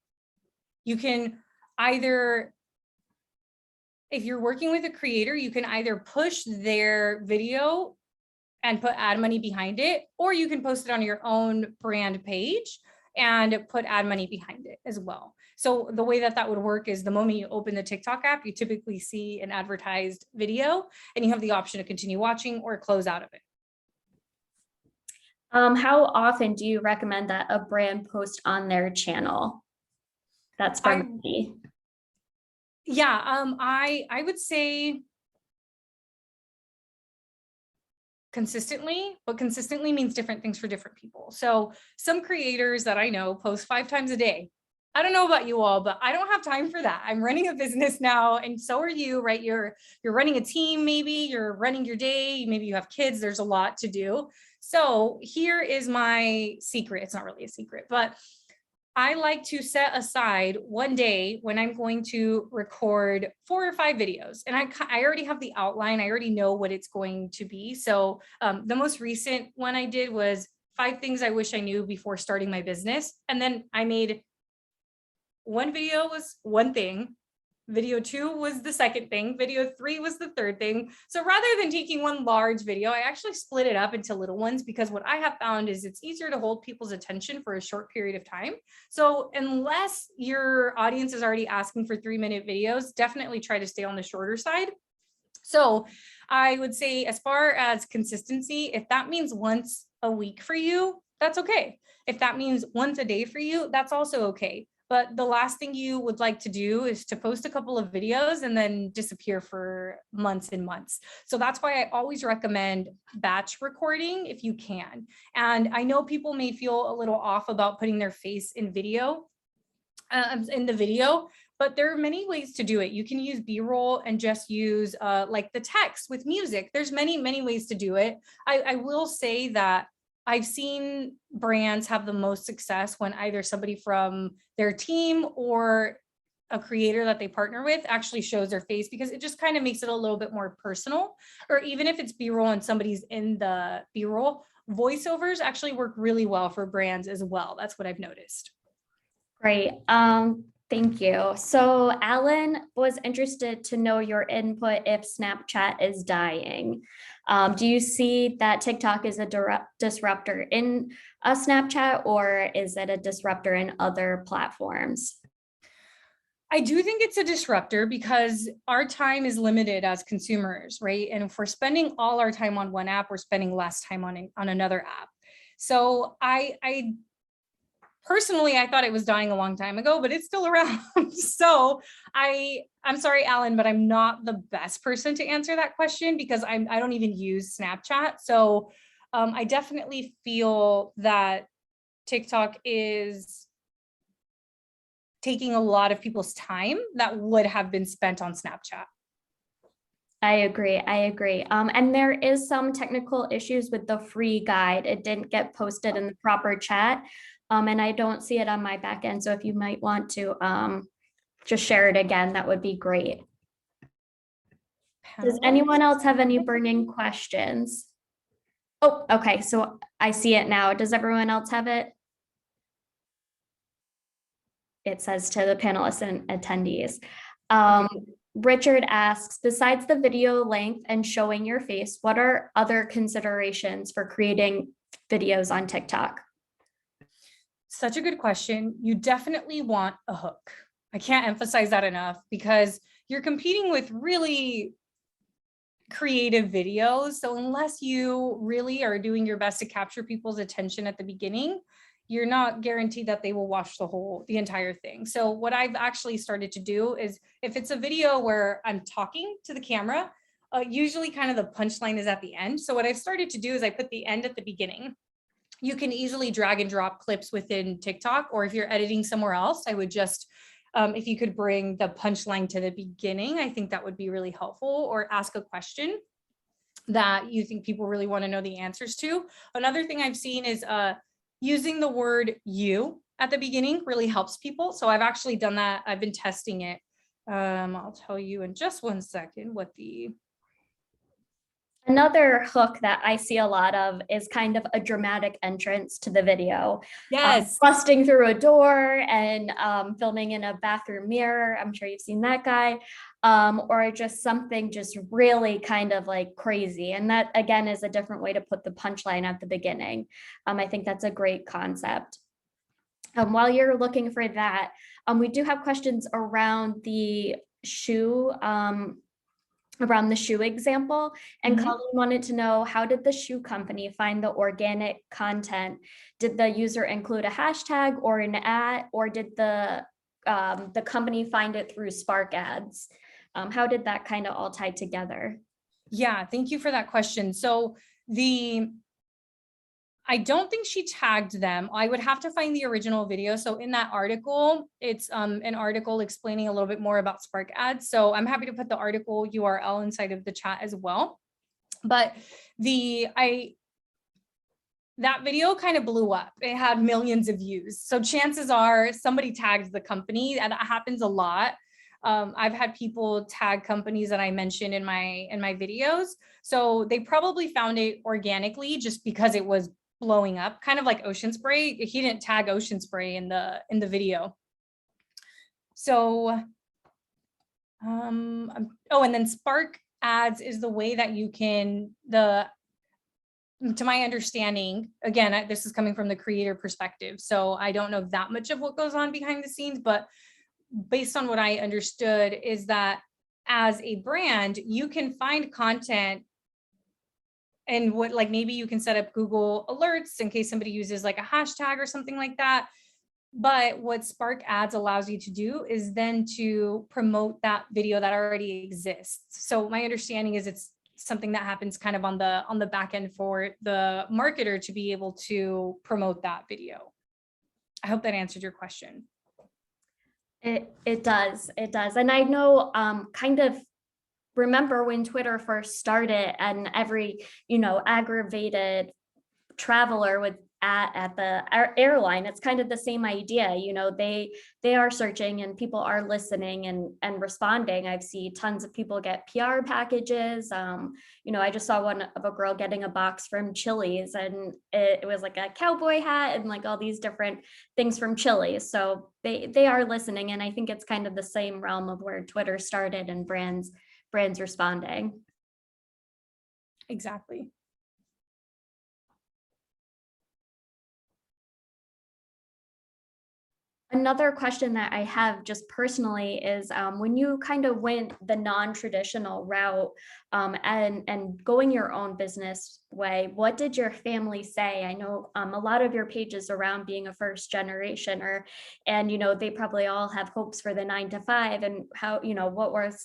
you can either, if you're working with a creator, you can either push their video and put ad money behind it, or you can post it on your own brand page and put ad money behind it as well. So the way that would work is the moment you open the TikTok app, you typically see an advertised video and you have the option to continue watching or close out of it. How often do you recommend that a brand post on their channel? That's from me. Yeah, I would say consistently, but consistently means different things for different people. So some creators that I know post 5 times a day. I don't know about you all, but I don't have time for that. I'm running a business now, and so are you, right? You're running a team, maybe you're running your day, maybe you have kids, there's a lot to do. So here is my secret. It's not really a secret, but I like to set aside one day when I'm going to record 4 or 5 videos, and I already have the outline. I already know what it's going to be. So the most recent one I did was 5 things I wish I knew before starting my business. And then I made one video was one thing. Video 2 was the second thing. Video 3 was the third thing. So rather than taking one large video, I actually split it up into little ones, because what I have found is it's easier to hold people's attention for a short period of time. So unless your audience is already asking for 3-minute videos, definitely try to stay on the shorter side. So I would say, as far as consistency, if that means once a week for you, that's okay. If that means once a day for you, that's also okay. But the last thing you would like to do is to post a couple of videos and then disappear for months and months. So that's why I always recommend batch recording if you can. And I know people may feel a little off about putting their face in video, in the video, but there are many ways to do it. You can use B-roll and just use like the text with music. There's many ways to do it. I will say that I've seen brands have the most success when either somebody from their team or a creator that they partner with actually shows their face, because it just kind of makes it a little bit more personal. Or even if it's B-roll and somebody's in the B-roll, voiceovers actually work really well for brands as well. That's what I've noticed. Great. Thank you. So Alan was interested to know your input if Snapchat is dying. Do you see that TikTok is a disruptor in a Snapchat, or is it a disruptor in other platforms? I do think it's a disruptor because our time is limited as consumers, right? And if we're spending all our time on one app, we're spending less time on another app. So I personally, I thought it was dying a long time ago, but it's still around. So I'm sorry, Alan, but I'm not the best person to answer that question because I don't even use Snapchat. So I definitely feel that TikTok is taking a lot of people's time that would have been spent on Snapchat. I agree. And there is some technical issues with the free guide. It didn't get posted in the proper chat. And I don't see it on my back end. So if you might want to just share it again, that would be great. Does anyone else have any burning questions? Oh, okay. So I see it now. Does everyone else have it? It says to the panelists and attendees. Richard asks, besides the video length and showing your face, what are other considerations for creating videos on TikTok? Such a good question. You definitely want a hook. I can't emphasize that enough because you're competing with really creative videos. So unless you really are doing your best to capture people's attention at the beginning, you're not guaranteed that they will watch the entire thing. So what I've actually started to do is if it's a video where I'm talking to the camera, usually kind of the punchline is at the end. So what I've started to do is I put the end at the beginning. You can easily drag and drop clips within TikTok, or if you're editing somewhere else, I would just, if you could bring the punchline to the beginning, I think that would be really helpful, or ask a question that you think people really want to know the answers to. Another thing I've seen is using the word you at the beginning really helps people. So I've actually done that. I've been testing it. I'll tell you in just one second what the... Another hook that I see a lot of is kind of a dramatic entrance to the video. Yes. Busting through a door and filming in a bathroom mirror. I'm sure you've seen that guy. Or just something just really kind of like crazy. And that again is a different way to put the punchline at the beginning. I think that's a great concept. While you're looking for that, we do have questions around the shoe example. And Colleen wanted to know, how did the shoe company find the organic content? Did the user include a hashtag or an ad, or did the company find it through Spark Ads? How did that kind of all tie together? Yeah, thank you for that question. So I don't think she tagged them. I would have to find the original video. So in that article, it's an article explaining a little bit more about Spark Ads. So I'm happy to put the article URL inside of the chat as well. But that video kind of blew up. It had millions of views. So chances are somebody tagged the company, and that happens a lot. I've had people tag companies that I mentioned in my videos. So they probably found it organically just because it was blowing up, kind of like Ocean Spray. He didn't tag Ocean Spray in the video. So, oh, and then Spark Ads is the way that you can, to my understanding, again, this is coming from the creator perspective, so I don't know that much of what goes on behind the scenes, but based on what I understood is that as a brand, you can find content and maybe you can set up Google alerts in case somebody uses like a hashtag or something like that. But what Spark Ads allows you to do is then to promote that video that already exists. So my understanding is it's something that happens kind of on the back end for the marketer to be able to promote that video. I hope that answered your question. It does. And I know kind of remember when Twitter first started and every, aggravated traveler would at the airline, it's kind of the same idea. They are searching and people are listening and responding. I've seen tons of people get PR packages. I just saw one of a girl getting a box from Chili's, and it was like a cowboy hat and like all these different things from Chili's. So they are listening, and I think it's kind of the same realm of where Twitter started and brands responding. Exactly. Another question that I have just personally is when you kind of went the non-traditional route and going your own business way, what did your family say? I know a lot of your pages around being a first generation or, and they probably all have hopes for the 9 to 5 and how, what was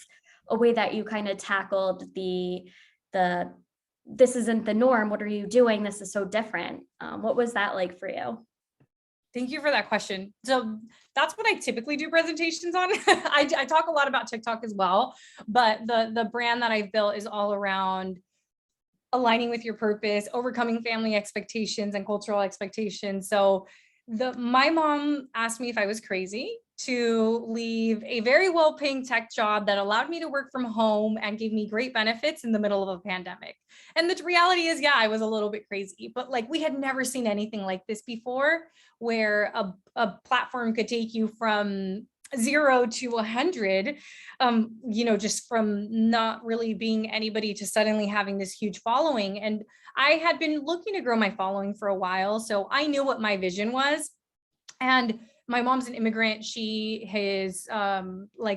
a way that you kind of tackled the this isn't the norm. What are you doing? This is so different. What was that like for you? Thank you for that question. So that's what I typically do presentations on. I talk a lot about TikTok as well, but the brand that I've built is all around aligning with your purpose, overcoming family expectations and cultural expectations. So my mom asked me if I was crazy to leave a very well-paying tech job that allowed me to work from home and gave me great benefits in the middle of a pandemic. And the reality is, yeah, I was a little bit crazy, but like we had never seen anything like this before, where a platform could take you from 0 to 100, just from not really being anybody to suddenly having this huge following. And I had been looking to grow my following for a while, so I knew what my vision was. And my mom's an immigrant. She has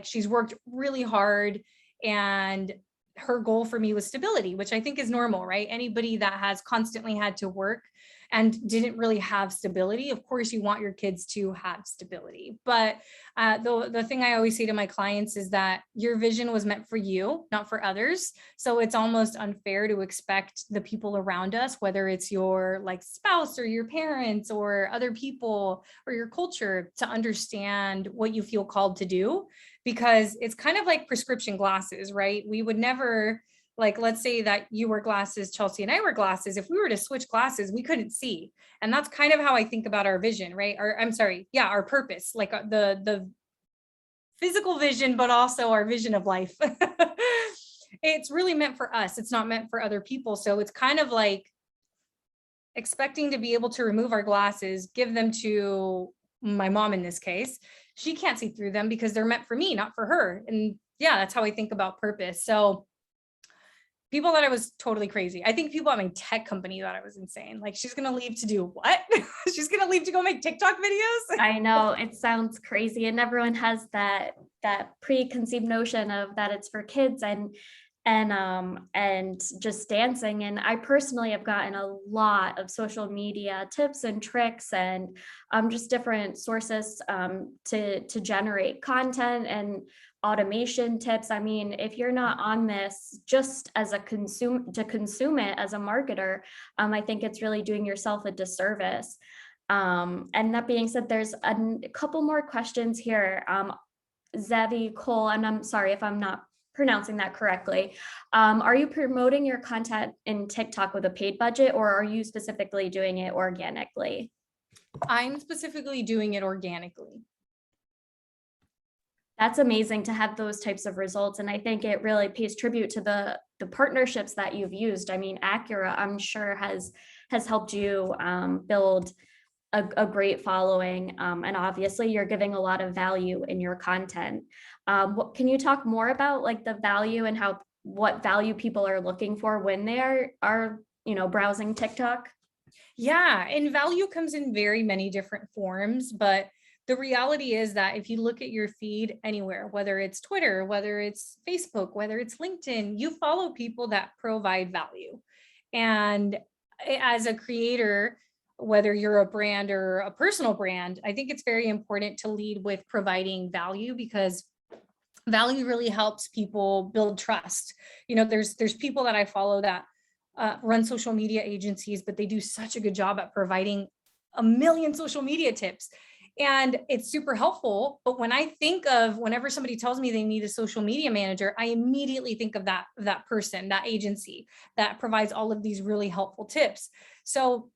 she's worked really hard, and her goal for me was stability, which I think is normal, right? Anybody that has constantly had to work and didn't really have stability, of course you want your kids to have stability. But the thing I always say to my clients is that your vision was meant for you, not for others. So it's almost unfair to expect the people around us, whether it's your spouse or your parents or other people or your culture, to understand what you feel called to do, because it's kind of like prescription glasses, right? We would never, let's say that you wear glasses, Chelsea and I wear glasses. If we were to switch glasses, we couldn't see. And that's kind of how I think about our vision, right? Our purpose, the physical vision, but also our vision of life. It's really meant for us. It's not meant for other people. So it's kind of like expecting to be able to remove our glasses, give them to my mom in this case. She can't see through them because they're meant for me, not for her. And yeah, that's how I think about purpose. So people thought I was totally crazy. I think people at my tech company thought I was insane. Like, she's going to leave to do what? She's going to leave to go make TikTok videos? I know it sounds crazy, and everyone has that preconceived notion of that it's for kids and just dancing. And I personally have gotten a lot of social media tips and tricks and just different sources to generate content and automation tips. I mean, if you're not on this just as to consume it as a marketer, I think it's really doing yourself a disservice. And that being said, there's a couple more questions here. Zevi Cole, and I'm sorry if I'm not pronouncing that correctly. Are you promoting your content in TikTok with a paid budget, or are you specifically doing it organically? I'm specifically doing it organically. That's amazing to have those types of results. And I think it really pays tribute to the partnerships that you've used. I mean, Acura, I'm sure has helped you build a great following. And obviously you're giving a lot of value in your content. Can you talk more about the value and what value people are looking for when they are browsing TikTok? Yeah, and value comes in very many different forms, but the reality is that if you look at your feed anywhere, whether it's Twitter, whether it's Facebook, whether it's LinkedIn, you follow people that provide value. And as a creator, whether you're a brand or a personal brand, I think it's very important to lead with providing value, because value really helps people build trust. There's people that I follow that run social media agencies, but they do such a good job at providing a million social media tips. And it's super helpful. But when I think of whenever somebody tells me they need a social media manager, I immediately think of that person, that agency that provides all of these really helpful tips. So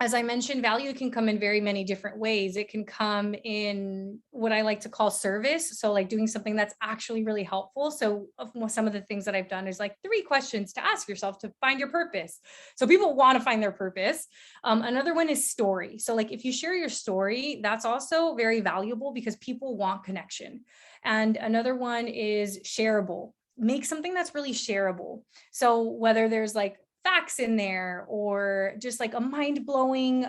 as I mentioned, value can come in very many different ways. It can come in what I like to call service. So like doing something that's actually really helpful. So some of the things that I've done is 3 questions to ask yourself to find your purpose. So people want to find their purpose. Another one is story. So if you share your story, that's also very valuable because people want connection. And another one is shareable. Make something that's really shareable. So whether there's facts in there or just a mind-blowing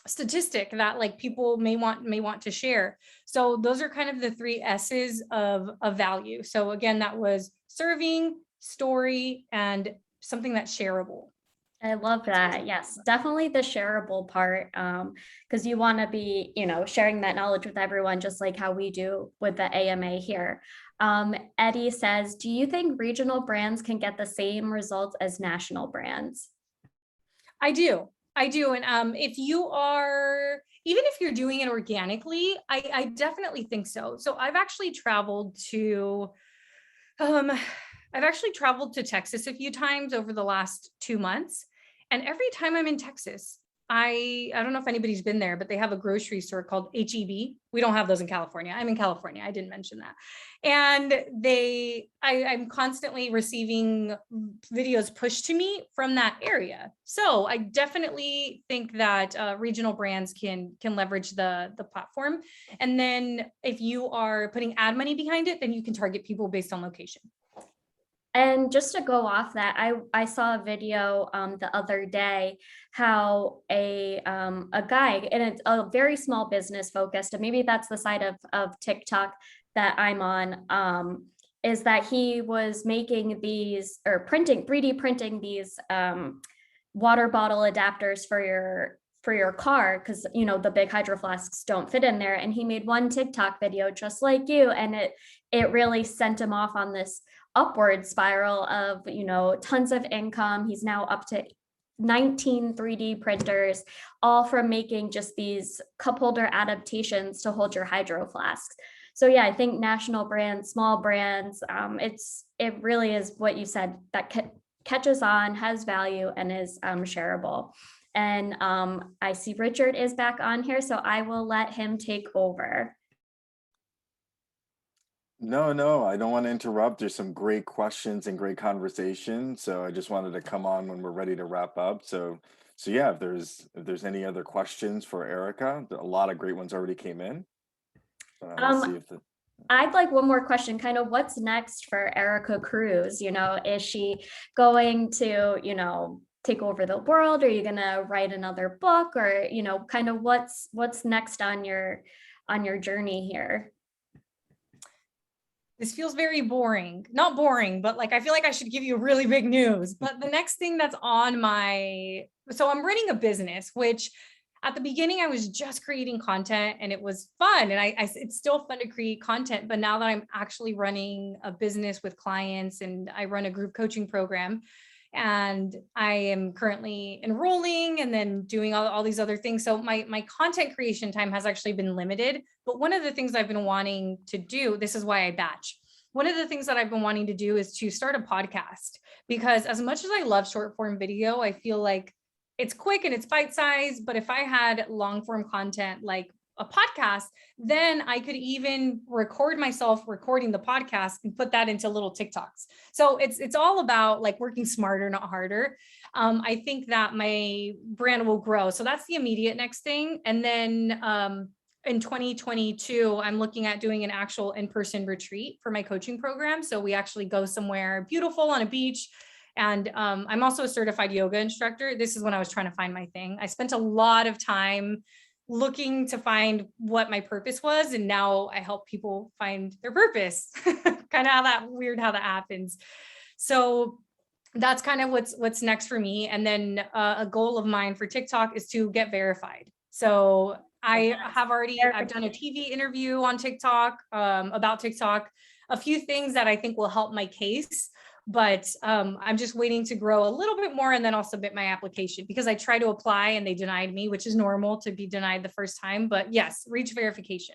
statistic that like people may want to share. So those are kind of the 3 S's of value. So again, that was serving, story, and something that's shareable. I love that. Yes, definitely the shareable part. Because you want to be, sharing that knowledge with everyone, just like how we do with the AMA here. Eddie says, do you think regional brands can get the same results as national brands? I do. And if you are, even if you're doing it organically, I definitely think so. So I've actually traveled to Texas a few times over the last 2 months. And every time I'm in Texas, I don't know if anybody's been there, but they have a grocery store called HEB. We don't have those in California. I'm in California. I didn't mention that. And I'm constantly receiving videos pushed to me from that area. So I definitely think that regional brands can leverage the platform. And then if you are putting ad money behind it, then you can target people based on location. And just to go off that, I saw a video the other day how a guy, and it's a very small business focused, and maybe that's the side of TikTok that I'm on, is that he was making these, or 3D printing these water bottle adapters for your car, because the big hydro flasks don't fit in there. And he made one TikTok video just like you, and it really sent him off on this upward spiral of tons of income. He's now up to 19 3D printers, all from making just these cup holder adaptations to hold your hydro flasks. So yeah, I think national brands, small brands, it really is what you said, that catches on, has value, and is shareable. And I see Richard is back on here, so I will let him take over. No, I don't want to interrupt. There's some great questions and great conversation. So I just wanted to come on when we're ready to wrap up. So yeah, if there's any other questions for Erica, a lot of great ones already came in. Let's see if I'd like one more question. Kind of what's next for Erica Cruz? Is she going to, take over the world? Are you gonna write another book, or kind of what's next on your journey here? This feels very boring. Not boring, but like I feel like I should give you really big news. But the next thing that's on so I'm running a business, which at the beginning I was just creating content and it was fun, and it's still fun to create content. But now that I'm actually running a business with clients and I run a group coaching program, and I am currently enrolling and then doing all these other things. So my content creation time has actually been limited. But one of the things I've been wanting to do, this is why I batch. One of the things that I've been wanting to do is to start a podcast, because as much as I love short form video, I feel like it's quick and it's bite sized. But if I had long form content like a podcast, then I could even record myself recording the podcast and put that into little TikToks. So it's all about like working smarter, not harder. I think that my brand will grow. So that's the immediate next thing. And then in 2022, I'm looking at doing an actual in-person retreat for my coaching program. So we actually go somewhere beautiful on a beach. And I'm also a certified yoga instructor. This is when I was trying to find my thing. I spent a lot of time looking to find what my purpose was. And now I help people find their purpose. Kind of how that happens. So that's kind of what's next for me. And then a goal of mine for TikTok is to get verified. So I've done a TV interview on TikTok about TikTok, a few things that I think will help my case. But I'm just waiting to grow a little bit more, and then I'll submit my application, because I tried to apply and they denied me, which is normal to be denied the first time. But yes, reach verification.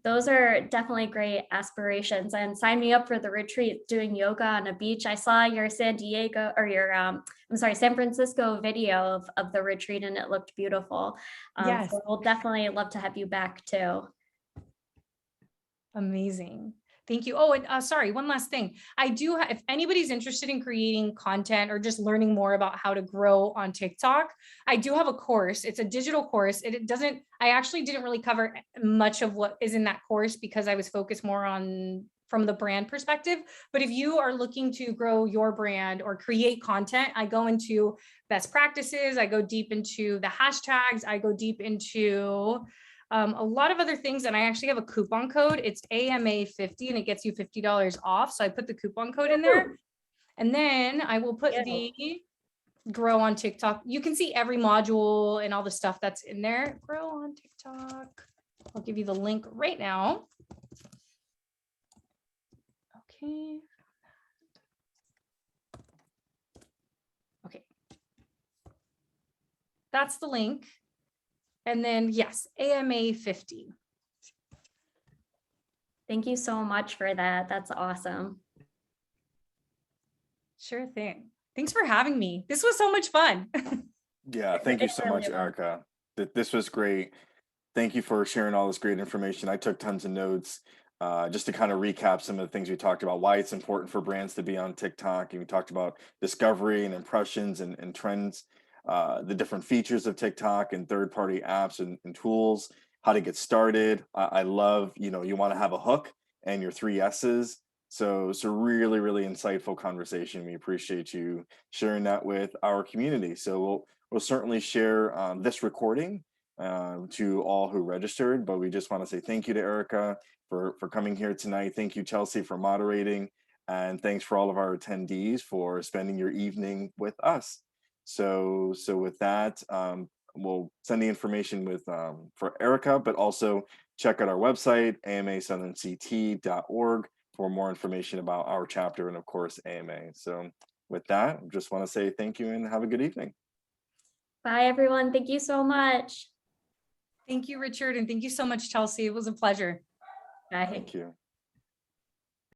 Those are definitely great aspirations, and sign me up for the retreat, doing yoga on a beach. I saw your San Francisco video of the retreat, and it looked beautiful. Yes. So we'll definitely love to have you back too. Amazing. Thank you. Oh, and sorry, one last thing. If anybody's interested in creating content or just learning more about how to grow on TikTok, I do have a course. It's a digital course. I actually didn't really cover much of what is in that course, because I was focused more on from the brand perspective. But if you are looking to grow your brand or create content, I go into best practices, I go deep into the hashtags, I go deep into a lot of other things. And I actually have a coupon code. It's AMA50 and it gets you $50 off. So I put the coupon code in there. And then I will put the grow on TikTok. You can see every module and all the stuff that's in there. Grow on TikTok. I'll give you the link right now. Okay. Okay. That's the link. And then yes, AMA 50. Thank you so much for that. That's awesome. Sure thing. Thanks for having me. This was so much fun. Yeah, thank you It's so really much, fun. Erica. This was great. Thank you for sharing all this great information. I took tons of notes just to kind of recap some of the things we talked about, why it's important for brands to be on TikTok. And we talked about discovery and impressions and trends, the different features of TikTok and third-party apps and tools, how to get started. I love, you want to have a hook and your 3 S's. So it's a really, really insightful conversation. We appreciate you sharing that with our community. So we'll certainly share this recording to all who registered, but we just want to say thank you to Erica for coming here tonight. Thank you, Chelsea, for moderating, and thanks for all of our attendees for spending your evening with us. So with that, we'll send the information with for Erica, but also check out our website, amasouthernct.org, for more information about our chapter and of course AMA. So with that, I just want to say thank you and have a good evening. Bye, everyone. Thank you so much. Thank you, Richard. And thank you so much, Chelsea. It was a pleasure. Bye. Thank you.